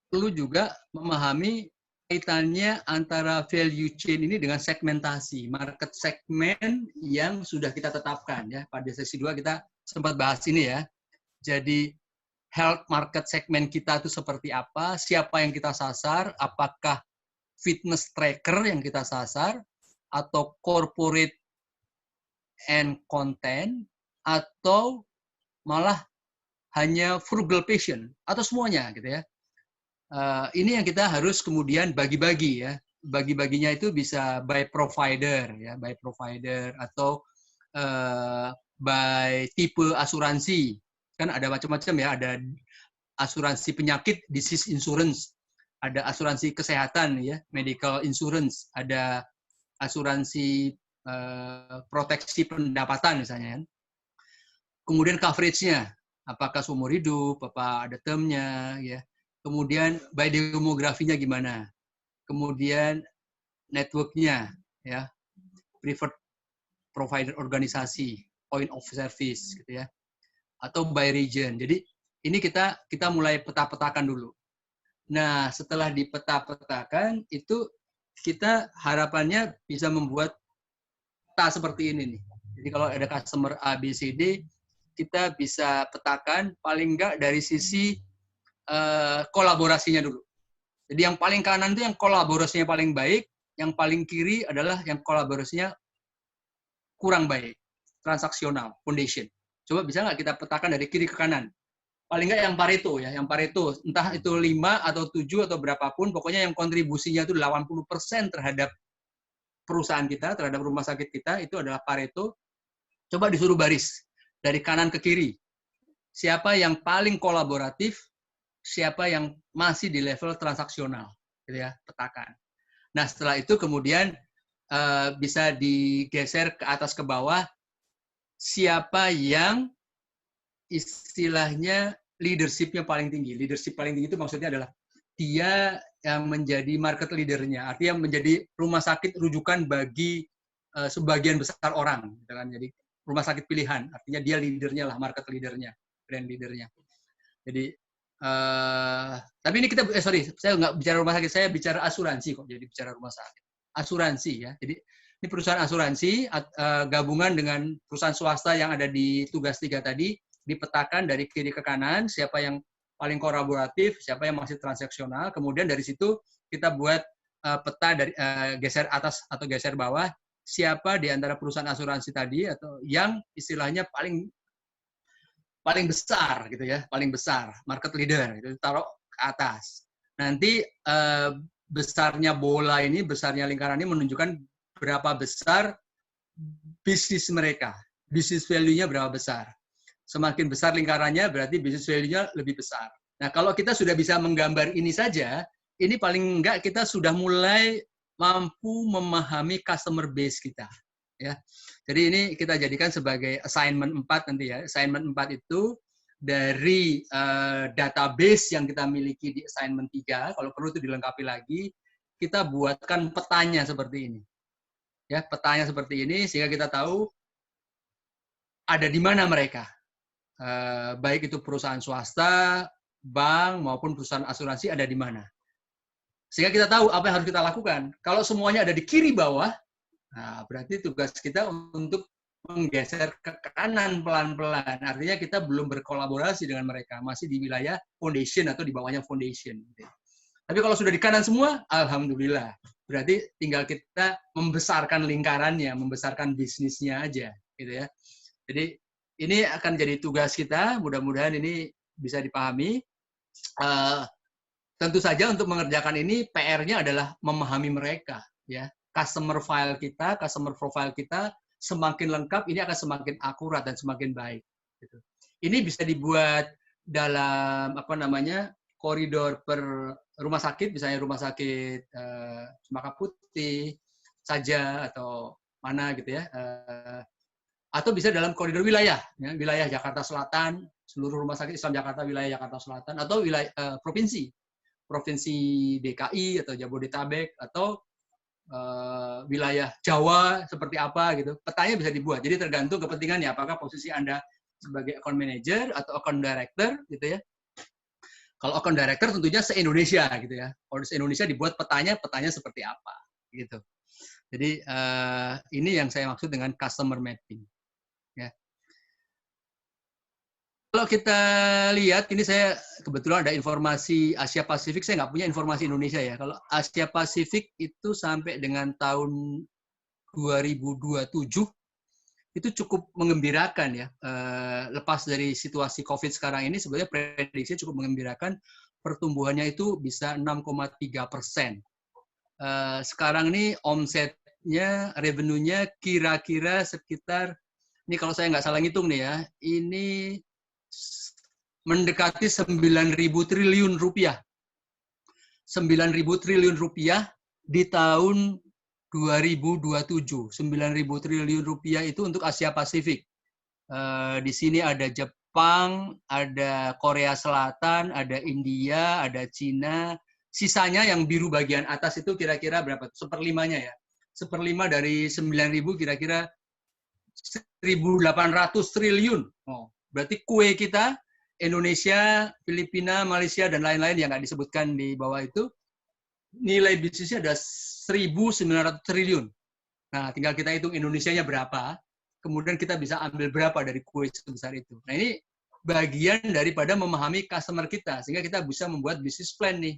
perlu juga memahami kaitannya antara value chain ini dengan segmentasi, market segment yang sudah kita tetapkan. Ya. Pada sesi 2 kita sempat bahas ini ya. Jadi health market segment kita itu seperti apa, siapa yang kita sasar, apakah fitness tracker yang kita sasar, atau corporate and content, atau malah hanya frugal patient, atau semuanya gitu ya. Ini yang kita harus kemudian bagi-bagi ya. Bagi-baginya itu bisa by provider ya, by provider atau by tipe asuransi. Kan ada macam-macam ya, ada asuransi penyakit, disease insurance, ada asuransi kesehatan ya, medical insurance, ada asuransi proteksi pendapatan misalnya. Kemudian coverage-nya, apakah seumur hidup, apa ada term-nya ya. Kemudian by demografinya gimana? Kemudian network-nya ya, preferred provider organisasi, point of service gitu ya. Atau by region. Jadi ini kita mulai peta-petakan dulu. Nah, setelah dipeta-petakan, itu kita harapannya bisa membuat peta seperti ini nih. Jadi kalau ada customer A, B, C, D, kita bisa petakan paling enggak dari sisi kolaborasinya dulu. Jadi yang paling kanan itu yang kolaborasinya paling baik, yang paling kiri adalah yang kolaborasinya kurang baik, transaksional, foundation. Coba bisa nggak kita petakan dari kiri ke kanan? Paling nggak yang Pareto ya, yang Pareto, entah itu 5 atau 7 atau berapapun, pokoknya yang kontribusinya itu 80% terhadap perusahaan kita, terhadap rumah sakit kita, itu adalah Pareto. Coba disuruh baris, dari kanan ke kiri. Siapa yang paling kolaboratif, siapa yang masih di level transaksional, gitu ya, petakan. Nah, setelah itu kemudian bisa digeser ke atas ke bawah, siapa yang istilahnya leadership-nya paling tinggi. Leadership paling tinggi itu maksudnya adalah dia yang menjadi market leader-nya, artinya menjadi rumah sakit rujukan bagi sebagian besar orang, gitu kan. Jadi rumah sakit pilihan, artinya dia leader-nya lah, market leader-nya, brand leader-nya. Jadi tapi ini kita saya nggak bicara rumah sakit, saya bicara asuransi kok. Jadi bicara rumah sakit, asuransi ya. Jadi ini perusahaan asuransi gabungan dengan perusahaan swasta yang ada di tugas 3 tadi, dipetakan dari kiri ke kanan, siapa yang paling kolaboratif, siapa yang masih transaksional. Kemudian dari situ kita buat peta dari geser atas atau geser bawah, siapa di antara perusahaan asuransi tadi atau yang istilahnya paling besar gitu ya, paling besar, market leader, itu taruh ke atas. Nanti besarnya bola ini, besarnya lingkaran ini menunjukkan berapa besar bisnis mereka, bisnis value-nya berapa besar. Semakin besar lingkarannya berarti bisnis value-nya lebih besar. Nah, kalau kita sudah bisa menggambar ini saja, ini paling enggak kita sudah mulai mampu memahami customer base kita. Ya. Jadi ini kita jadikan sebagai assignment 4 nanti ya. Assignment 4 itu dari database yang kita miliki di assignment 3, kalau perlu itu dilengkapi lagi, kita buatkan petanya seperti ini. Ya, petanya seperti ini sehingga kita tahu ada di mana mereka. Baik itu perusahaan swasta, bank maupun perusahaan asuransi ada di mana. Sehingga kita tahu apa yang harus kita lakukan. Kalau semuanya ada di kiri bawah, nah, berarti tugas kita untuk menggeser ke kanan pelan-pelan. Artinya kita belum berkolaborasi dengan mereka. Masih di wilayah foundation atau di bawahnya foundation. Tapi kalau sudah di kanan semua, alhamdulillah. Berarti tinggal kita membesarkan lingkarannya, membesarkan bisnisnya aja. Gitu ya. Jadi ini akan jadi tugas kita. Mudah-mudahan ini bisa dipahami. Tentu saja untuk mengerjakan ini, PR-nya adalah memahami mereka. Ya. Customer file kita, customer profile kita semakin lengkap, ini akan semakin akurat dan semakin baik. Gitu. Ini bisa dibuat dalam koridor per rumah sakit, misalnya rumah sakit Cempaka Putih saja atau mana gitu ya, atau bisa dalam koridor wilayah, ya, wilayah Jakarta Selatan, seluruh rumah sakit Islam Jakarta wilayah Jakarta Selatan, atau wilayah provinsi DKI atau Jabodetabek atau wilayah Jawa seperti apa gitu. Petanya bisa dibuat. Jadi tergantung kepentingannya, apakah posisi Anda sebagai account manager atau account director gitu ya. Kalau account director tentunya se-Indonesia gitu ya. Kalau se-Indonesia dibuat petanya seperti apa gitu. Jadi ini yang saya maksud dengan customer mapping. Ya. Kalau kita lihat, ini saya kebetulan ada informasi Asia Pasifik, saya nggak punya informasi Indonesia ya. Kalau Asia Pasifik itu sampai dengan tahun 2027, itu cukup mengembirakan ya. Lepas dari situasi COVID sekarang ini, sebenarnya prediksi cukup mengembirakan, pertumbuhannya itu bisa 6,3%. Sekarang ini omsetnya, revenue-nya kira-kira sekitar, ini kalau saya nggak salah ngitung nih ya, ini mendekati 9.000 triliun rupiah. 9.000 triliun rupiah di tahun 2027. 9.000 triliun rupiah itu untuk Asia Pasifik. Di sini ada Jepang, ada Korea Selatan, ada India, ada Cina. Sisanya yang biru bagian atas itu kira-kira berapa? Seperlimanya ya. Seperlima dari 9.000 kira-kira 1.800 triliun. Oh, berarti kue kita Indonesia, Filipina, Malaysia, dan lain-lain yang nggak disebutkan di bawah itu, nilai bisnisnya ada 1.900 triliun. Nah, tinggal kita hitung Indonesianya berapa, kemudian kita bisa ambil berapa dari kue sebesar itu. Nah, ini bagian daripada memahami customer kita, sehingga kita bisa membuat bisnis plan nih.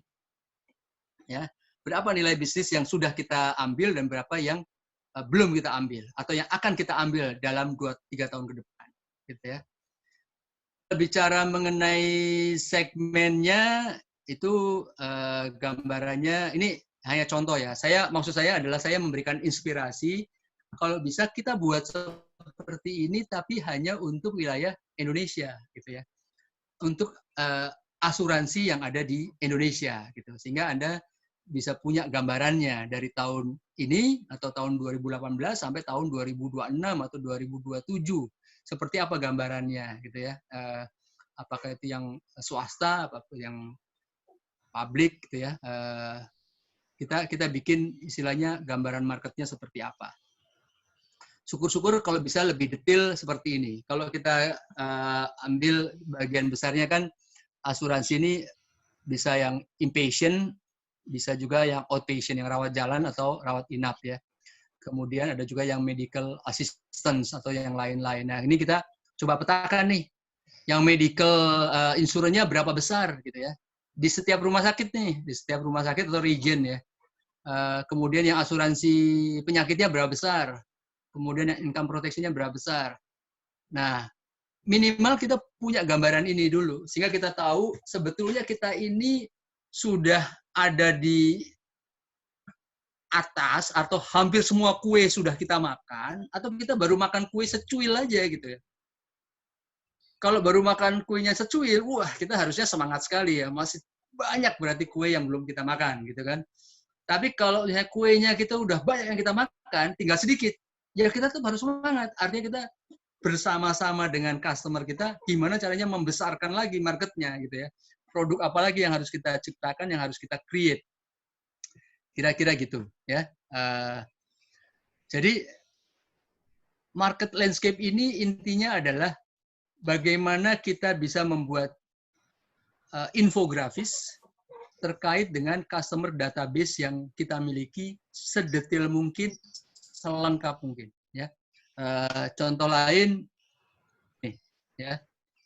Ya, berapa nilai bisnis yang sudah kita ambil dan berapa yang belum kita ambil, atau yang akan kita ambil dalam 2-3 tahun ke depan. Gitu ya. Bicara mengenai segmennya, itu gambarannya, ini hanya contoh ya. Maksud saya adalah saya memberikan inspirasi, kalau bisa kita buat seperti ini, tapi hanya untuk wilayah Indonesia, gitu ya. Untuk asuransi yang ada di Indonesia, gitu. Sehingga Anda bisa punya gambarannya dari tahun ini atau tahun 2018 sampai tahun 2026 atau 2027. Seperti apa gambarannya, gitu ya. Apakah itu yang swasta, apakah yang publik, gitu ya. Kita bikin istilahnya gambaran marketnya seperti apa. Syukur-syukur kalau bisa lebih detail seperti ini. Kalau kita ambil bagian besarnya kan asuransi ini bisa yang inpatient, bisa juga yang outpatient, yang rawat jalan atau rawat inap ya. Kemudian ada juga yang medical assistance atau yang lain-lain. Nah, ini kita coba petakan nih. Yang medical insurance-nya berapa besar gitu ya. Di setiap rumah sakit nih, di setiap rumah sakit atau region ya. Kemudian yang asuransi penyakitnya berapa besar. Kemudian yang income protection-nya berapa besar. Nah, minimal kita punya gambaran ini dulu. Sehingga kita tahu sebetulnya kita ini sudah ada di atas atau hampir semua kue sudah kita makan, atau kita baru makan kue secuil aja gitu ya. Kalau baru makan kuenya secuil, wah kita harusnya semangat sekali ya, masih banyak berarti kue yang belum kita makan gitu kan. Tapi kalau kuenya kita udah banyak yang kita makan, tinggal sedikit, ya kita tuh harus semangat. Artinya kita bersama-sama dengan customer kita, gimana caranya membesarkan lagi marketnya gitu ya. Produk apa lagi yang harus kita ciptakan, yang harus kita create. Kira-kira gitu ya. Jadi market landscape ini intinya adalah bagaimana kita bisa membuat infografis terkait dengan customer database yang kita miliki sedetail mungkin, selengkap mungkin. Ya. Contoh lain, nih, ya,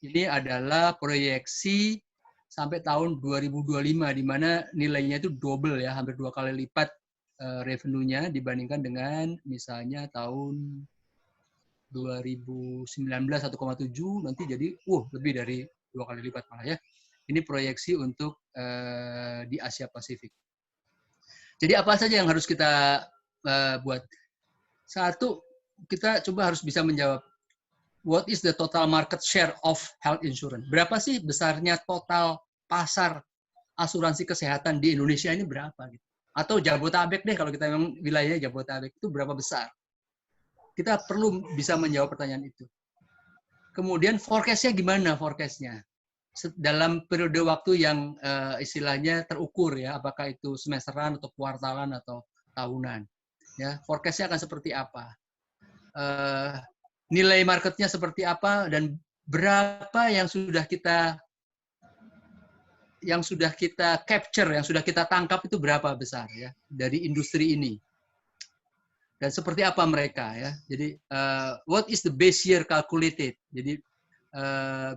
ini adalah proyeksi sampai tahun 2025, di mana nilainya itu double ya, hampir 2 kali lipat revenue-nya dibandingkan dengan misalnya tahun 2019 1,7, nanti jadi lebih dari 2 kali lipat malah ya. Ini proyeksi untuk di Asia Pasifik. Jadi apa saja yang harus kita buat? Satu, kita coba harus bisa menjawab, what is the total market share of health insurance? Berapa sih besarnya total pasar asuransi kesehatan di Indonesia ini berapa? Gitu. Atau Jabotabek deh, kalau kita memang wilayahnya Jabotabek, itu berapa besar? Kita perlu bisa menjawab pertanyaan itu. Kemudian forecast-nya gimana forecast-nya? Dalam periode waktu yang istilahnya terukur ya, apakah itu semesteran atau kuartalan atau tahunan. Ya, forecast-nya akan seperti apa? Nilai marketnya seperti apa, dan berapa yang sudah kita capture, yang sudah kita tangkap itu berapa besar ya dari industri ini, dan seperti apa mereka ya. Jadi what is the base year calculated? Jadi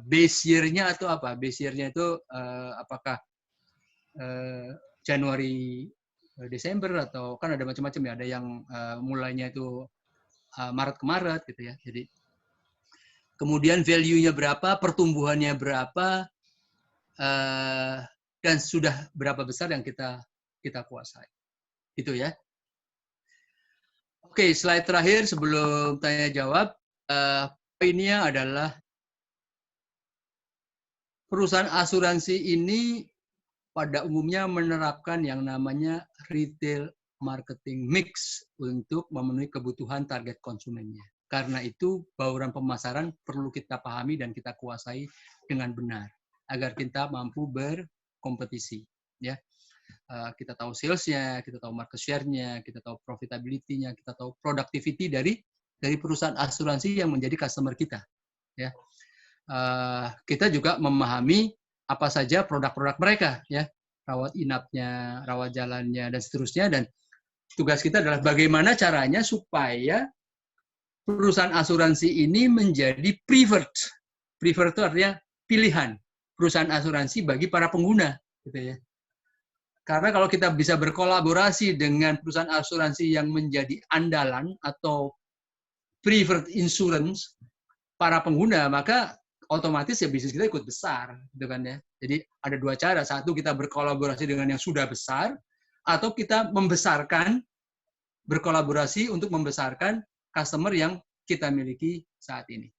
base year-nya atau apa? Base year-nya itu apakah Januari Desember, atau kan ada macam-macam ya, ada yang mulainya itu Maret ke Maret gitu ya. Jadi kemudian value-nya berapa, pertumbuhannya berapa, dan sudah berapa besar yang kita kuasai. Itu ya. Oke, slide terakhir sebelum tanya jawab. Poinnya adalah perusahaan asuransi ini pada umumnya menerapkan yang namanya retail marketing mix untuk memenuhi kebutuhan target konsumennya. Karena itu, bauran pemasaran perlu kita pahami dan kita kuasai dengan benar agar kita mampu berkompetisi. Ya, kita tahu sales-nya, kita tahu market share-nya, kita tahu profitability-nya, kita tahu productivity dari perusahaan asuransi yang menjadi customer kita. Ya. kita juga memahami apa saja produk-produk mereka, ya, rawat inapnya, rawat jalannya, dan seterusnya. Dan tugas kita adalah bagaimana caranya supaya perusahaan asuransi ini menjadi preferred. Preferred itu artinya pilihan perusahaan asuransi bagi para pengguna, gitu ya. Karena kalau kita bisa berkolaborasi dengan perusahaan asuransi yang menjadi andalan atau preferred insurance para pengguna, maka otomatis ya bisnis kita ikut besar, gitu kan ya. Jadi ada dua cara. Satu, kita berkolaborasi dengan yang sudah besar, atau kita berkolaborasi untuk membesarkan customer yang kita miliki saat ini.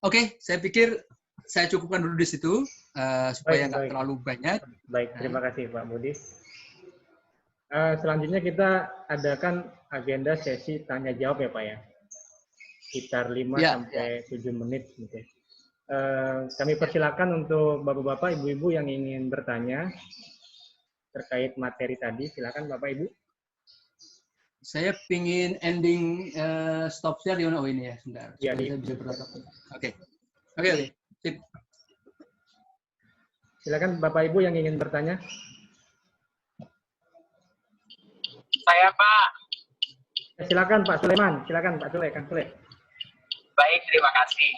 Oke, saya pikir saya cukupkan dulu di situ supaya nggak terlalu banyak. Baik, terima kasih Pak Budi. Selanjutnya kita adakan agenda sesi tanya jawab ya Pak ya. Sekitar 5 sampai 7 menit gitu. Kami persilakan untuk Bapak-bapak, Ibu-ibu yang ingin bertanya terkait materi tadi. Silakan Bapak Ibu. Saya pingin ending stop share di mana? Oh ini ya, sebentar. Ya, saya bisa bertatap. Oke. Sip. Silakan Bapak Ibu yang ingin bertanya. Saya Pak. Silakan Pak Sulaiman. Silakan Pak Sule, Kang Sule. Baik, terima kasih.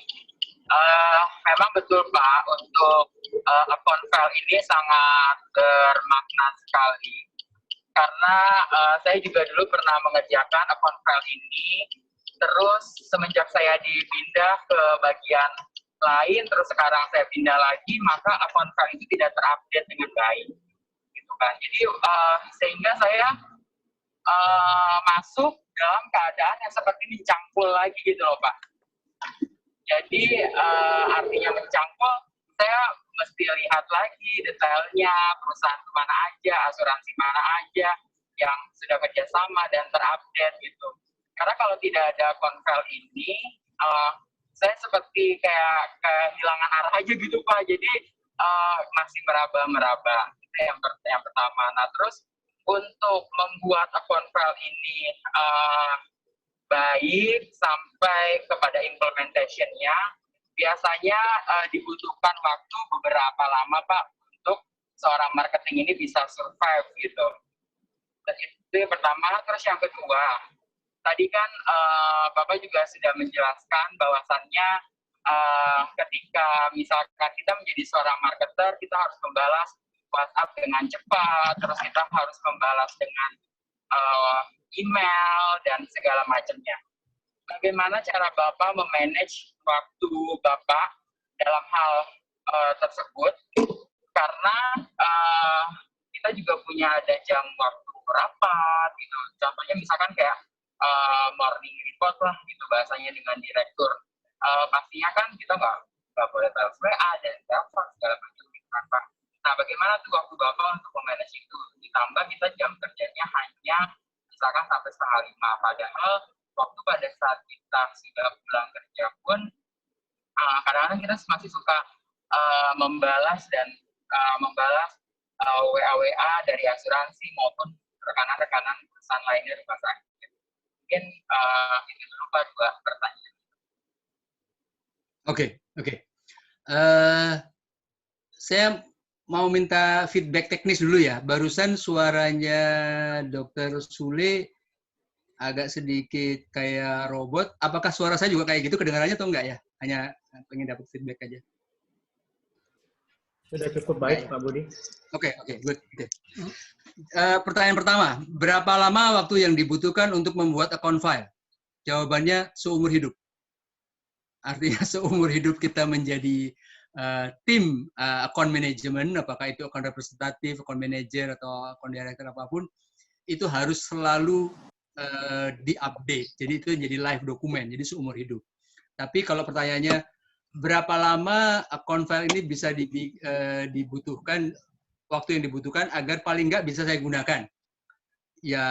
Memang betul Pak, untuk account file ini sangat bermakna sekali. Karena saya juga dulu pernah mengerjakan account file ini, terus semenjak saya dipindah ke bagian lain, terus sekarang saya pindah lagi, maka account file itu tidak terupdate dengan baik, gitu kan. Jadi sehingga saya masuk dalam keadaan yang seperti mencangkul lagi gitu loh Pak. Jadi artinya mencangkul, saya mesti lihat lagi detailnya, perusahaan mana aja, asuransi mana aja yang sudah kerjasama dan terupdate gitu. Karena kalau tidak ada account file ini, saya seperti kayak kehilangan arah aja gitu Pak. Jadi masih meraba-meraba. Itu yang pertama. Nah terus untuk membuat account file ini baik sampai kepada implementation-nya, biasanya dibutuhkan waktu beberapa lama Pak untuk seorang marketing ini bisa survive gitu. Dan itu yang pertama. Terus yang kedua, tadi kan Bapak juga sudah menjelaskan bahwasannya ketika misalkan kita menjadi seorang marketer, kita harus membalas WhatsApp dengan cepat, terus kita harus membalas dengan email dan segala macamnya. Bagaimana cara Bapak memanage waktu Bapak dalam hal tersebut? Karena kita juga punya ada jam waktu rapat gitu. Contohnya misalkan kayak morning report lah gitu bahasanya dengan direktur. Pastinya kan kita nggak boleh telepon WA dan telepon segala macam gitu kan Pak. Nah bagaimana tuh waktu Bapak untuk memanage itu? Ditambah kita jam kerjanya hanya misalkan sampai 4:30, padahal waktu pada saat kita sudah pulang kerja pun kadang-kadang kita masih suka membalas WA dari asuransi maupun rekan-rekan perusahaan lainnya di rumah sakit. Mungkin itu dulu Pak, dua pertanyaan. Oke. Saya mau minta feedback teknis dulu ya. Barusan suaranya Dr. Sule agak sedikit kayak robot. Apakah suara saya juga kayak gitu kedengarannya atau enggak ya? Hanya pengen dapat feedback aja. Sudah cukup baik, Pak Budi. Oke, good. Okay. Pertanyaan pertama, berapa lama waktu yang dibutuhkan untuk membuat account file? Jawabannya seumur hidup. Artinya seumur hidup kita menjadi tim account management, apakah itu account representatif, account manager, atau account director apapun, itu harus selalu diupdate. Jadi itu jadi live dokumen, jadi seumur hidup. Tapi kalau pertanyaannya, berapa lama account file ini bisa dibutuhkan, waktu yang dibutuhkan agar paling nggak bisa saya gunakan? Ya,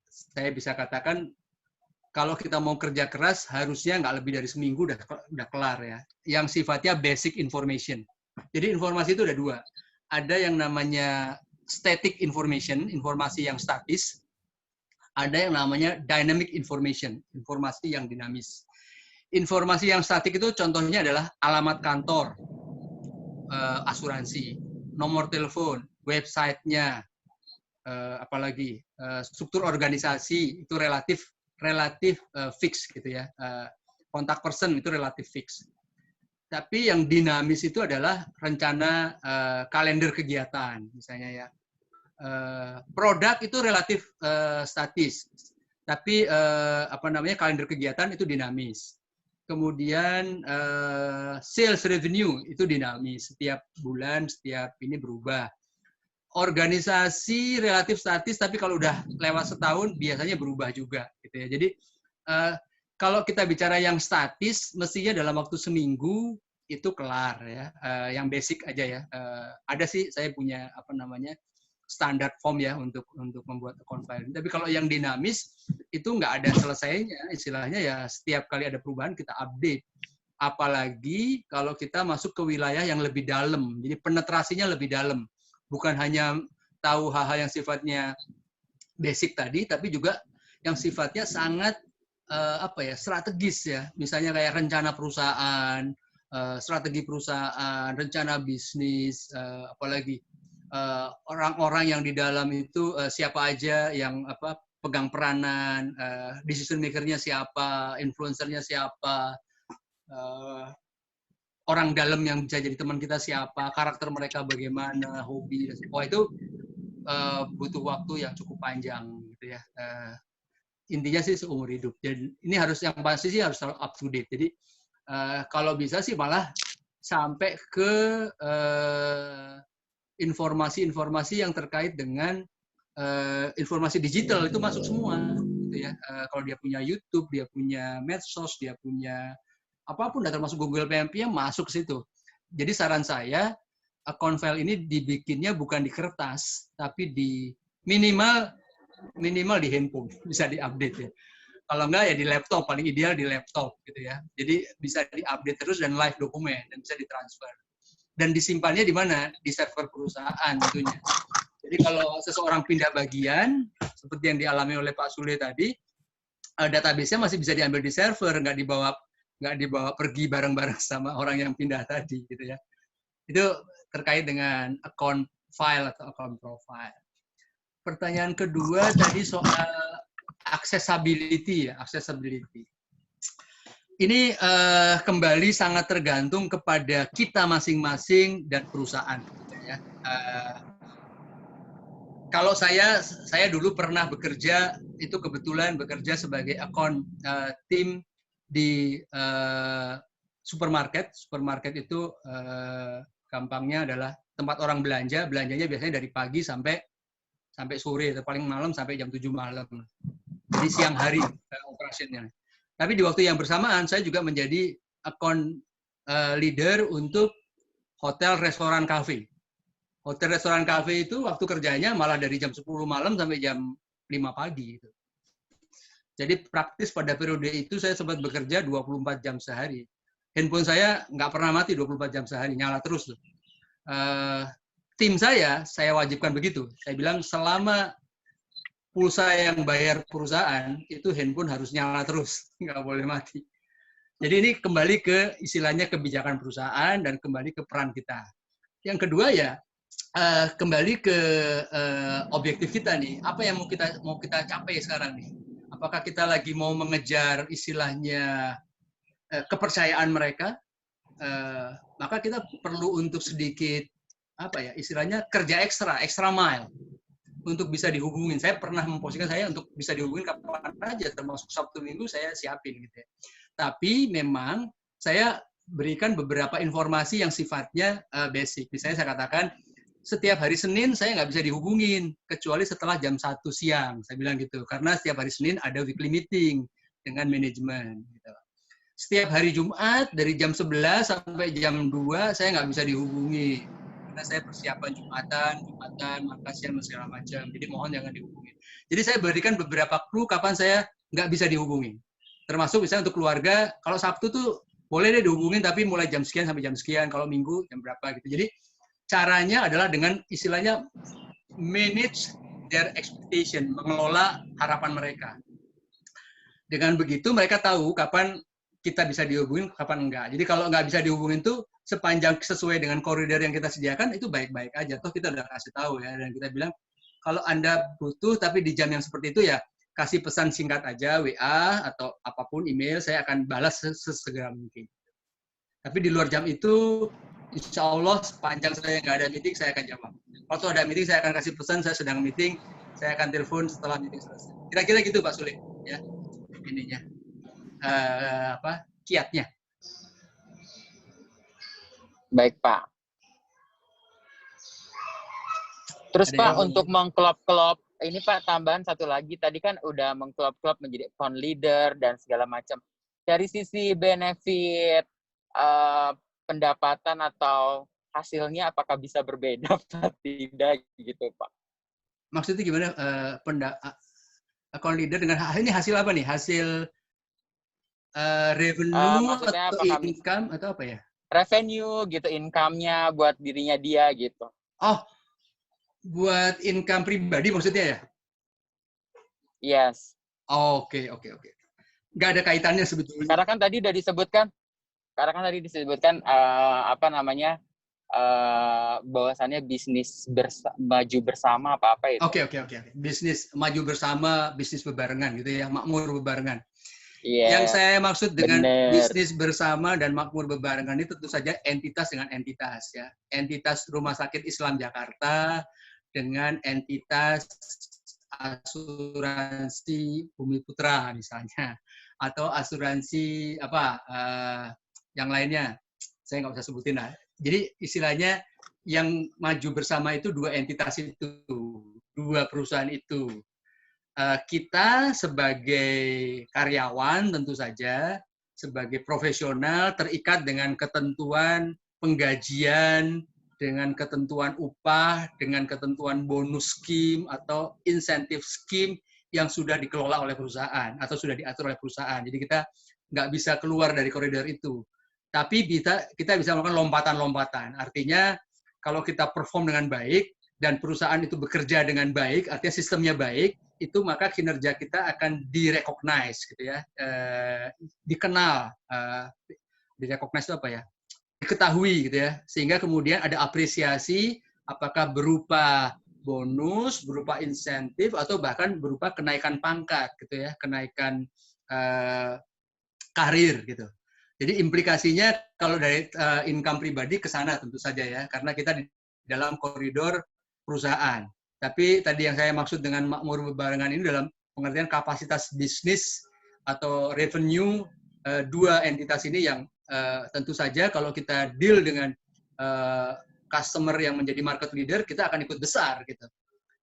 saya bisa katakan, kalau kita mau kerja keras, harusnya nggak lebih dari seminggu udah kelar ya. Yang sifatnya basic information. Jadi informasi itu ada dua. Ada yang namanya static information, informasi yang statis. Ada yang namanya dynamic information, informasi yang dinamis. Informasi yang statik itu contohnya adalah alamat kantor, asuransi, nomor telepon, websitenya, apalagi struktur organisasi itu relatif fix gitu ya. Kontak person itu relatif fix. Tapi yang dinamis itu adalah rencana kalender kegiatan, misalnya ya. Produk itu relatif statis, tapi kalender kegiatan itu dinamis. Kemudian sales revenue itu dinamis, setiap bulan, setiap ini berubah. Organisasi relatif statis, tapi kalau udah lewat setahun biasanya berubah juga, gitu ya. Jadi kalau kita bicara yang statis, mestinya dalam waktu seminggu itu kelar ya. Yang basic aja ya. Ada sih saya punya standar form ya untuk membuat account file. Tapi kalau yang dinamis itu nggak ada selesainya, istilahnya ya setiap kali ada perubahan kita update. Apalagi kalau kita masuk ke wilayah yang lebih dalam, jadi penetrasinya lebih dalam. Bukan hanya tahu hal-hal yang sifatnya basic tadi, tapi juga yang sifatnya sangat strategis ya. Misalnya kayak rencana perusahaan, strategi perusahaan, rencana bisnis, apalagi orang-orang yang di dalam itu siapa aja yang pegang peranan, decision maker-nya siapa, influencer-nya siapa, orang dalam yang bisa jadi teman kita siapa, karakter mereka bagaimana, hobi, itu butuh waktu yang cukup panjang gitu ya. Intinya sih seumur hidup. Dan ini yang pasti sih harus selalu up to date. Jadi kalau bisa sih malah sampai ke informasi-informasi yang terkait dengan informasi digital itu masuk semua, gitu ya. Kalau dia punya YouTube, dia punya medsos, dia punya apapun, termasuk Google PMP yang masuk ke situ. Jadi saran saya, account file ini dibikinnya bukan di kertas, tapi di minimal di handphone, bisa diupdate ya. Kalau enggak ya di laptop, paling ideal di laptop gitu ya. Jadi bisa diupdate terus dan live dokumen dan bisa ditransfer. Dan disimpannya di mana? Di server perusahaan tentunya. Jadi kalau seseorang pindah bagian, seperti yang dialami oleh Pak Sule tadi, database-nya masih bisa diambil di server, nggak dibawa pergi bareng-bareng sama orang yang pindah tadi, gitu ya. Itu terkait dengan account file atau account profile. Pertanyaan kedua tadi soal accessibility ya, accessibility. Ini kembali sangat tergantung kepada kita masing-masing dan perusahaan. Ya. Kalau saya dulu pernah bekerja, itu kebetulan bekerja sebagai account team di supermarket. Supermarket itu gampangnya adalah tempat orang belanjanya biasanya dari pagi sampai sore, atau paling malam sampai jam 7 malam. Jadi siang hari operasionalnya. Tapi di waktu yang bersamaan, saya juga menjadi account leader untuk hotel, restoran, kafe. Hotel, restoran, kafe itu waktu kerjanya malah dari jam 10 malam sampai jam 5 pagi. Gitu. Jadi praktis pada periode itu saya sempat bekerja 24 jam sehari. Handphone saya nggak pernah mati 24 jam sehari, nyala terus. Tim saya wajibkan begitu. Saya bilang selama pulsa yang bayar perusahaan, itu handphone harus nyala terus, nggak boleh mati. Jadi ini kembali ke istilahnya kebijakan perusahaan dan kembali ke peran kita. Yang kedua ya, kembali ke objektif kita nih. Apa yang mau kita capai sekarang nih? Apakah kita lagi mau mengejar istilahnya kepercayaan mereka? Maka kita perlu untuk sedikit istilahnya kerja extra mile untuk bisa dihubungin. Saya pernah memposisikan saya untuk bisa dihubungin kapan aja, termasuk Sabtu Minggu saya siapin gitu ya. Tapi memang saya berikan beberapa informasi yang sifatnya basic. Misalnya saya katakan setiap hari Senin saya nggak bisa dihubungin kecuali setelah jam 1 siang. Saya bilang gitu karena setiap hari Senin ada weekly meeting dengan manajemen. Gitu. Setiap hari Jumat dari jam 11 sampai jam 2 saya nggak bisa dihubungi. Karena saya persiapan Jumatan, makasian, segala macam. Jadi mohon jangan dihubungi. Jadi saya berikan beberapa clue kapan saya nggak bisa dihubungi. Termasuk misalnya untuk keluarga, kalau Sabtu tuh boleh deh dihubungin, tapi mulai jam sekian sampai jam sekian. Kalau Minggu jam berapa gitu. Jadi caranya adalah dengan istilahnya manage their expectation, mengelola harapan mereka. Dengan begitu mereka tahu kapan kita bisa dihubungin, kapan enggak. Jadi kalau nggak bisa dihubungin tuh sepanjang sesuai dengan koridor yang kita sediakan itu baik-baik aja. Toh kita udah kasih tahu ya, dan kita bilang kalau Anda butuh tapi di jam yang seperti itu ya kasih pesan singkat aja, WA atau apapun, email, saya akan balas sesegera mungkin. Tapi di luar jam itu, insya Allah sepanjang saya nggak ada meeting, saya akan jawab. Kalau ada meeting, saya akan kasih pesan, saya sedang meeting, saya akan telepon setelah meeting selesai. Kira-kira gitu Pak Sule, ya ininya, kiatnya. Baik Pak. Terus Ada Pak, yang untuk mengklop-klop, ini Pak tambahan satu lagi, tadi kan udah mengklop-klop menjadi account leader dan segala macam. Dari sisi benefit, pendapatan atau hasilnya apakah bisa berbeda atau tidak gitu Pak? Maksudnya gimana? Account leader dengan ini hasil apa nih? Hasil revenue atau income atau apa ya? Revenue gitu, income-nya buat dirinya dia gitu. Oh, buat income pribadi maksudnya ya? Yes. Oke. Nggak ada kaitannya sebetulnya. Karena kan tadi disebutkan bahwasannya bisnis maju bersama apa itu. Oke. Bisnis maju bersama, bisnis bebarengan gitu ya, makmur bebarengan. Yeah, yang saya maksud dengan bisnis bersama dan makmur bebarengan ini tentu saja entitas dengan entitas ya. Entitas Rumah Sakit Islam Jakarta dengan entitas asuransi Bumi Putra misalnya, atau asuransi yang lainnya, saya nggak usah sebutin lah. Jadi istilahnya yang maju bersama itu dua entitas itu, dua perusahaan itu. Kita sebagai karyawan tentu saja, sebagai profesional terikat dengan ketentuan penggajian, dengan ketentuan upah, dengan ketentuan bonus scheme atau insentif scheme yang sudah dikelola oleh perusahaan atau sudah diatur oleh perusahaan. Jadi kita nggak bisa keluar dari koridor itu. Tapi kita bisa melakukan lompatan-lompatan. Artinya kalau kita perform dengan baik dan perusahaan itu bekerja dengan baik, artinya sistemnya baik, itu maka kinerja kita akan direcognize gitu ya, dikenal, direcognize itu apa ya, diketahui gitu ya, sehingga kemudian ada apresiasi apakah berupa bonus, berupa insentif atau bahkan berupa kenaikan pangkat gitu ya, kenaikan karir gitu. Jadi implikasinya kalau dari income pribadi ke sana tentu saja ya, karena kita di dalam koridor perusahaan. Tapi tadi yang saya maksud dengan makmur bebarengan ini dalam pengertian kapasitas bisnis atau revenue dua entitas ini yang tentu saja kalau kita deal dengan customer yang menjadi market leader, kita akan ikut besar gitu.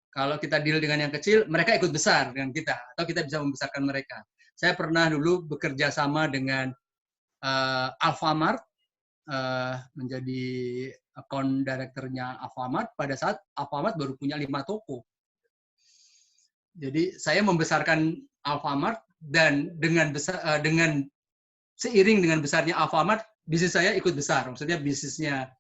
Kalau kita deal dengan yang kecil, mereka ikut besar dengan kita, atau kita bisa membesarkan mereka. Saya pernah dulu bekerja sama dengan Alfamart, menjadi account director-nya Alfamart pada saat Alfamart baru punya 5 toko. Jadi saya membesarkan Alfamart dan dengan seiring dengan besarnya Alfamart, bisnis saya ikut besar. Maksudnya bisnisnya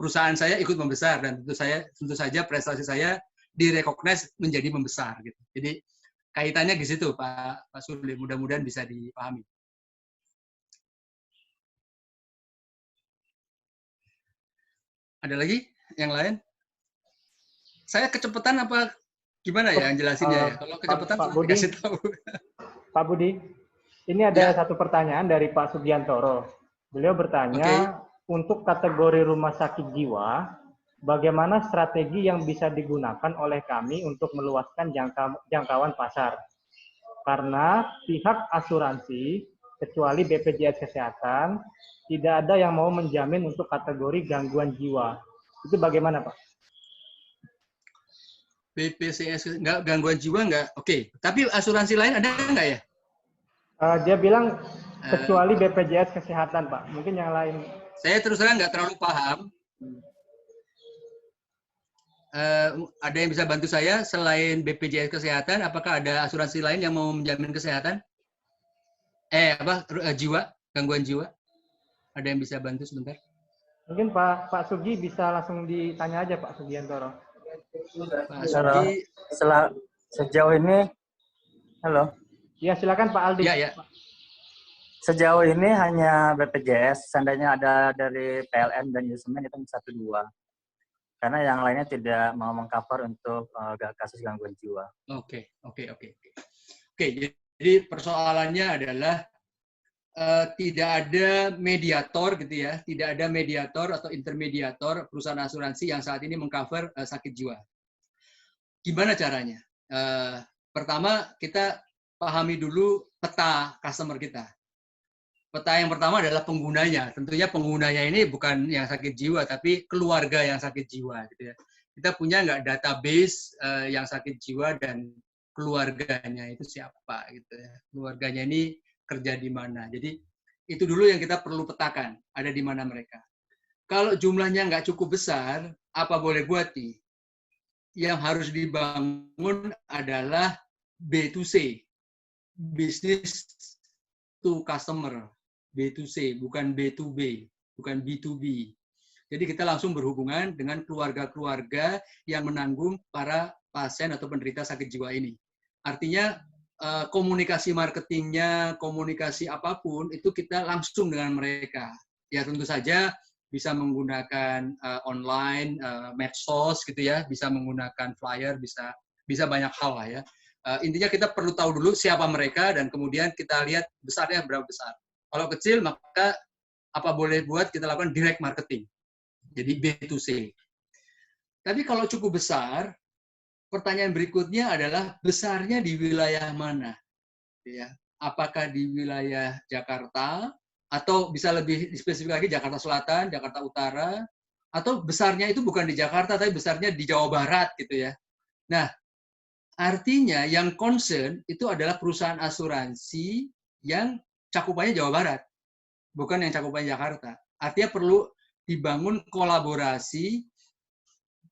perusahaan saya ikut membesar dan tentu saja prestasi saya direcognize menjadi membesar gitu. Jadi kaitannya di situ Pak Sule, mudah-mudahan bisa dipahami. Ada lagi yang lain? Saya kecepatan apa gimana ya yang jelasinnya ya? Kalau kecepatan Pak Budi, kasih tahu. Pak Budi, ini ada satu pertanyaan dari Pak Sugiantoro. Beliau bertanya, untuk kategori rumah sakit jiwa, bagaimana strategi yang bisa digunakan oleh kami untuk meluaskan jangkauan pasar? Karena pihak asuransi, kecuali BPJS Kesehatan, tidak ada yang mau menjamin untuk kategori gangguan jiwa. Itu bagaimana, Pak? BPJS gangguan jiwa nggak? Oke. Tapi asuransi lain ada nggak ya? Dia bilang kecuali BPJS Kesehatan, Pak. Mungkin yang lain. Saya terus terang nggak terlalu paham. Ada yang bisa bantu saya selain BPJS Kesehatan? Apakah ada asuransi lain yang mau menjamin kesehatan? Jiwa, gangguan jiwa? Ada yang bisa bantu sebentar? Mungkin Pak Sugi bisa langsung ditanya aja Pak Sugiantoro. Pak Sugi, sejauh ini, halo. Ya silakan Pak Aldi. Ya. Sejauh ini hanya BPJS, seandainya ada dari PLN dan Yusemen itu 1-2. Karena yang lainnya tidak mau mengcover untuk kasus gangguan jiwa. Oke. Jadi persoalannya adalah tidak ada mediator gitu ya, tidak ada mediator atau intermediator perusahaan asuransi yang saat ini mengcover sakit jiwa. Gimana caranya? Pertama kita pahami dulu peta customer kita. Peta yang pertama adalah penggunanya. Tentunya penggunanya ini bukan yang sakit jiwa, tapi keluarga yang sakit jiwa. Gitu ya. Kita punya nggak database yang sakit jiwa dan keluarganya itu siapa? Gitu ya. Keluarganya ini kerja di mana? Jadi itu dulu yang kita perlu petakan. Ada di mana mereka. Kalau jumlahnya nggak cukup besar, apa boleh buat nih? Yang harus dibangun adalah B2C, business to customer. B2C, bukan B2B, bukan B2B. Jadi kita langsung berhubungan dengan keluarga-keluarga yang menanggung para pasien atau penderita sakit jiwa ini. Artinya komunikasi marketingnya, komunikasi apapun, itu kita langsung dengan mereka. Ya tentu saja bisa menggunakan online, medsos gitu ya, bisa menggunakan flyer, bisa banyak hal lah ya. Intinya kita perlu tahu dulu siapa mereka dan kemudian kita lihat besarnya berapa besar. Kalau kecil, maka apa boleh buat kita lakukan direct marketing. Jadi B2C. Tapi kalau cukup besar, pertanyaan berikutnya adalah besarnya di wilayah mana? Ya, apakah di wilayah Jakarta, atau bisa lebih spesifik lagi Jakarta Selatan, Jakarta Utara, atau besarnya itu bukan di Jakarta, tapi besarnya di Jawa Barat gitu ya. Nah, artinya yang concern itu adalah perusahaan asuransi yang cakupannya Jawa Barat, bukan yang cakupannya Jakarta. Artinya perlu dibangun kolaborasi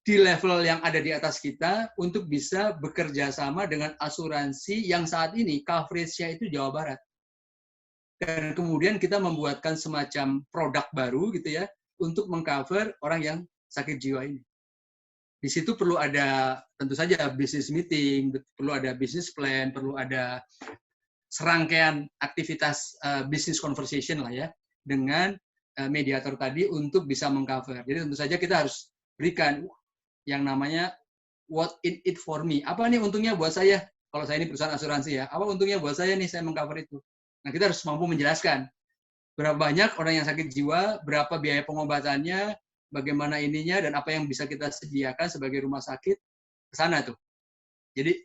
di level yang ada di atas kita untuk bisa bekerja sama dengan asuransi yang saat ini coverage-nya itu Jawa Barat. Dan kemudian kita membuatkan semacam produk baru gitu ya untuk mengcover orang yang sakit jiwa ini. Di situ perlu ada tentu saja business meeting, perlu ada business plan, perlu ada serangkaian aktivitas business conversation lah ya dengan mediator tadi untuk bisa mengcover. Jadi tentu saja kita harus berikan yang namanya what in it for me. Apa nih untungnya buat saya? Kalau saya ini perusahaan asuransi ya, apa untungnya buat saya nih saya mengcover itu? Nah, kita harus mampu menjelaskan berapa banyak orang yang sakit jiwa, berapa biaya pengobatannya, bagaimana ininya, dan apa yang bisa kita sediakan sebagai rumah sakit ke sana tuh. Jadi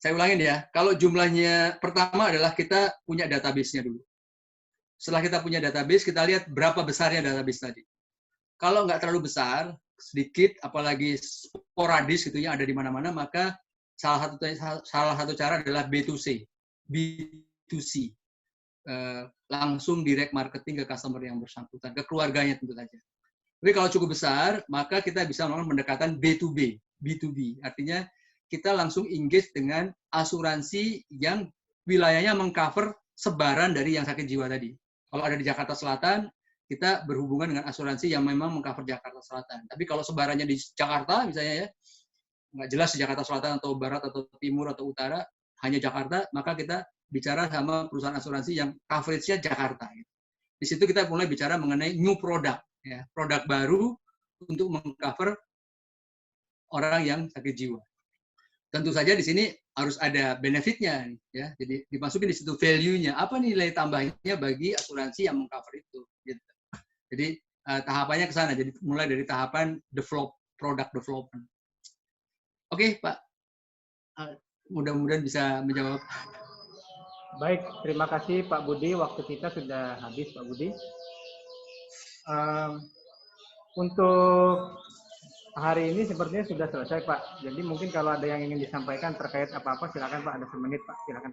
saya ulangin ya, kalau jumlahnya pertama adalah kita punya database-nya dulu. Setelah kita punya database, kita lihat berapa besarnya database tadi. Kalau nggak terlalu besar, sedikit, apalagi sporadis gitu ya, ada di mana-mana, maka salah satu cara adalah B2C. B2C. Langsung direct marketing ke customer yang bersangkutan, ke keluarganya tentu saja. Tapi kalau cukup besar, maka kita bisa melakukan pendekatan B2B. B2B. Artinya, kita langsung engage dengan asuransi yang wilayahnya mengcover sebaran dari yang sakit jiwa tadi. Kalau ada di Jakarta Selatan, kita berhubungan dengan asuransi yang memang mengcover Jakarta Selatan. Tapi kalau sebarannya di Jakarta, misalnya ya, nggak jelas di Jakarta Selatan atau Barat atau Timur atau Utara, hanya Jakarta, maka kita bicara sama perusahaan asuransi yang coverage-nya Jakarta. Di situ kita mulai bicara mengenai new product, ya, produk baru untuk mengcover orang yang sakit jiwa. Tentu saja di sini harus ada benefitnya, ya. Jadi dimasukin di situ value-nya. Apa nilai tambahnya bagi asuransi yang mengcover itu? Gitu. Jadi tahapannya ke sana. Jadi mulai dari tahapan product development. Oke, Pak. Mudah-mudahan bisa menjawab. Baik, terima kasih Pak Budi. Waktu kita sudah habis, Pak Budi. Untuk hari ini sepertinya sudah selesai, Pak. Jadi mungkin kalau ada yang ingin disampaikan terkait apa-apa, silakan Pak. Ada 1 menit, Pak. Silakan.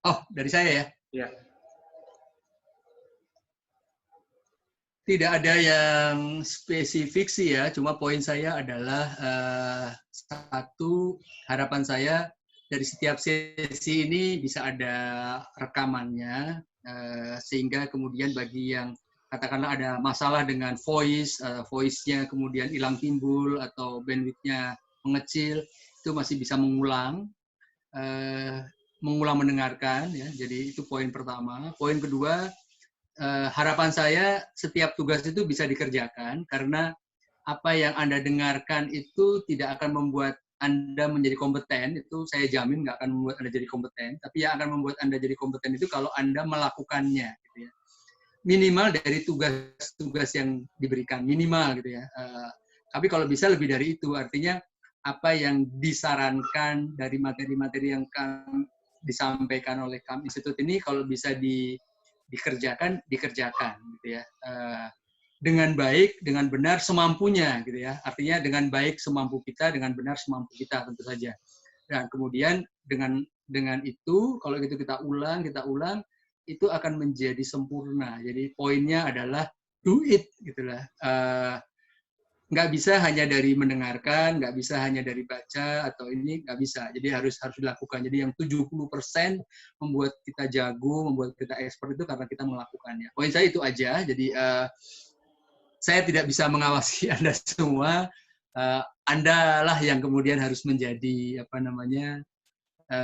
Oh, dari saya ya? Iya. Tidak ada yang spesifik sih ya. Cuma poin saya adalah satu, harapan saya dari setiap sesi ini bisa ada rekamannya, sehingga kemudian bagi yang katakanlah ada masalah dengan voice-nya kemudian hilang timbul atau bandwidth-nya mengecil, itu masih bisa mengulang. mengulang mendengarkan ya. Jadi itu poin pertama. Poin kedua, harapan saya setiap tugas itu bisa dikerjakan karena apa yang Anda dengarkan itu tidak akan membuat Anda menjadi kompeten, itu saya jamin nggak akan membuat Anda jadi kompeten, tapi yang akan membuat Anda jadi kompeten itu kalau Anda melakukannya, gitu ya. Minimal dari tugas-tugas yang diberikan, minimal gitu ya. Tapi kalau bisa lebih dari itu, artinya apa yang disarankan dari materi-materi yang disampaikan oleh KAM Institute ini kalau bisa dikerjakan gitu ya. Dengan baik, dengan benar, semampunya, gitu ya. Artinya dengan baik semampu kita, dengan benar semampu kita, tentu saja. Dan kemudian dengan itu, kalau itu kita ulang, itu akan menjadi sempurna. Jadi poinnya adalah do it, gitulah. Nggak bisa hanya dari mendengarkan, nggak bisa hanya dari baca atau ini, nggak bisa. Jadi harus dilakukan. Jadi yang 70% membuat kita jago, membuat kita expert itu karena kita melakukannya. Poin saya itu aja. Jadi saya tidak bisa mengawasi Anda semua. Anda lah yang kemudian harus menjadi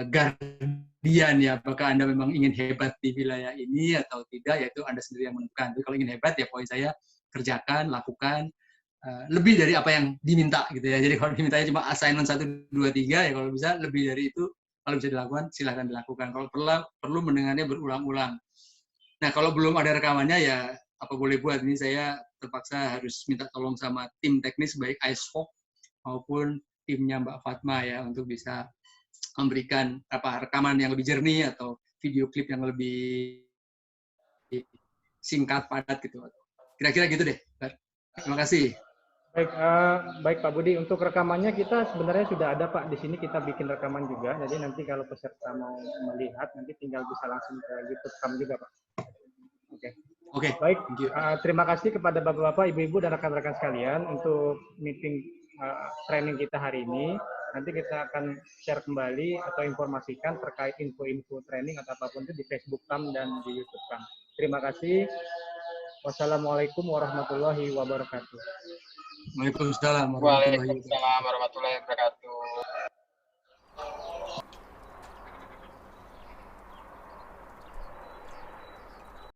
guardian ya. Apakah Anda memang ingin hebat di wilayah ini atau tidak? Yaitu Anda sendiri yang menentukan. Tapi kalau ingin hebat ya poin saya kerjakan, lakukan lebih dari apa yang diminta gitu ya. Jadi kalau dimintanya cuma assignment 1, 2, 3 ya kalau bisa lebih dari itu kalau bisa dilakukan silahkan dilakukan. Kalau perlu mendengarnya berulang-ulang. Nah kalau belum ada rekamannya ya apa boleh buat, ini saya terpaksa harus minta tolong sama tim teknis baik ISFOK maupun timnya Mbak Fatma ya untuk bisa memberikan rekaman yang lebih jernih atau video klip yang lebih singkat padat gitu. Kira-kira gitu deh. Terima kasih. Baik Pak Budi, untuk rekamannya kita sebenarnya sudah ada Pak, di sini kita bikin rekaman juga, jadi nanti kalau peserta mau melihat nanti tinggal bisa langsung ke YouTube kami juga Pak. Oke. Baik, terima kasih kepada Bapak-Bapak, Ibu-Ibu, dan rekan-rekan sekalian untuk meeting training kita hari ini. Nanti kita akan share kembali atau informasikan terkait info-info training atau apapun itu di Facebook KAM dan di YouTube KAM. Terima kasih. Wassalamualaikum warahmatullahi wabarakatuh. Waalaikumsalam warahmatullahi wabarakatuh.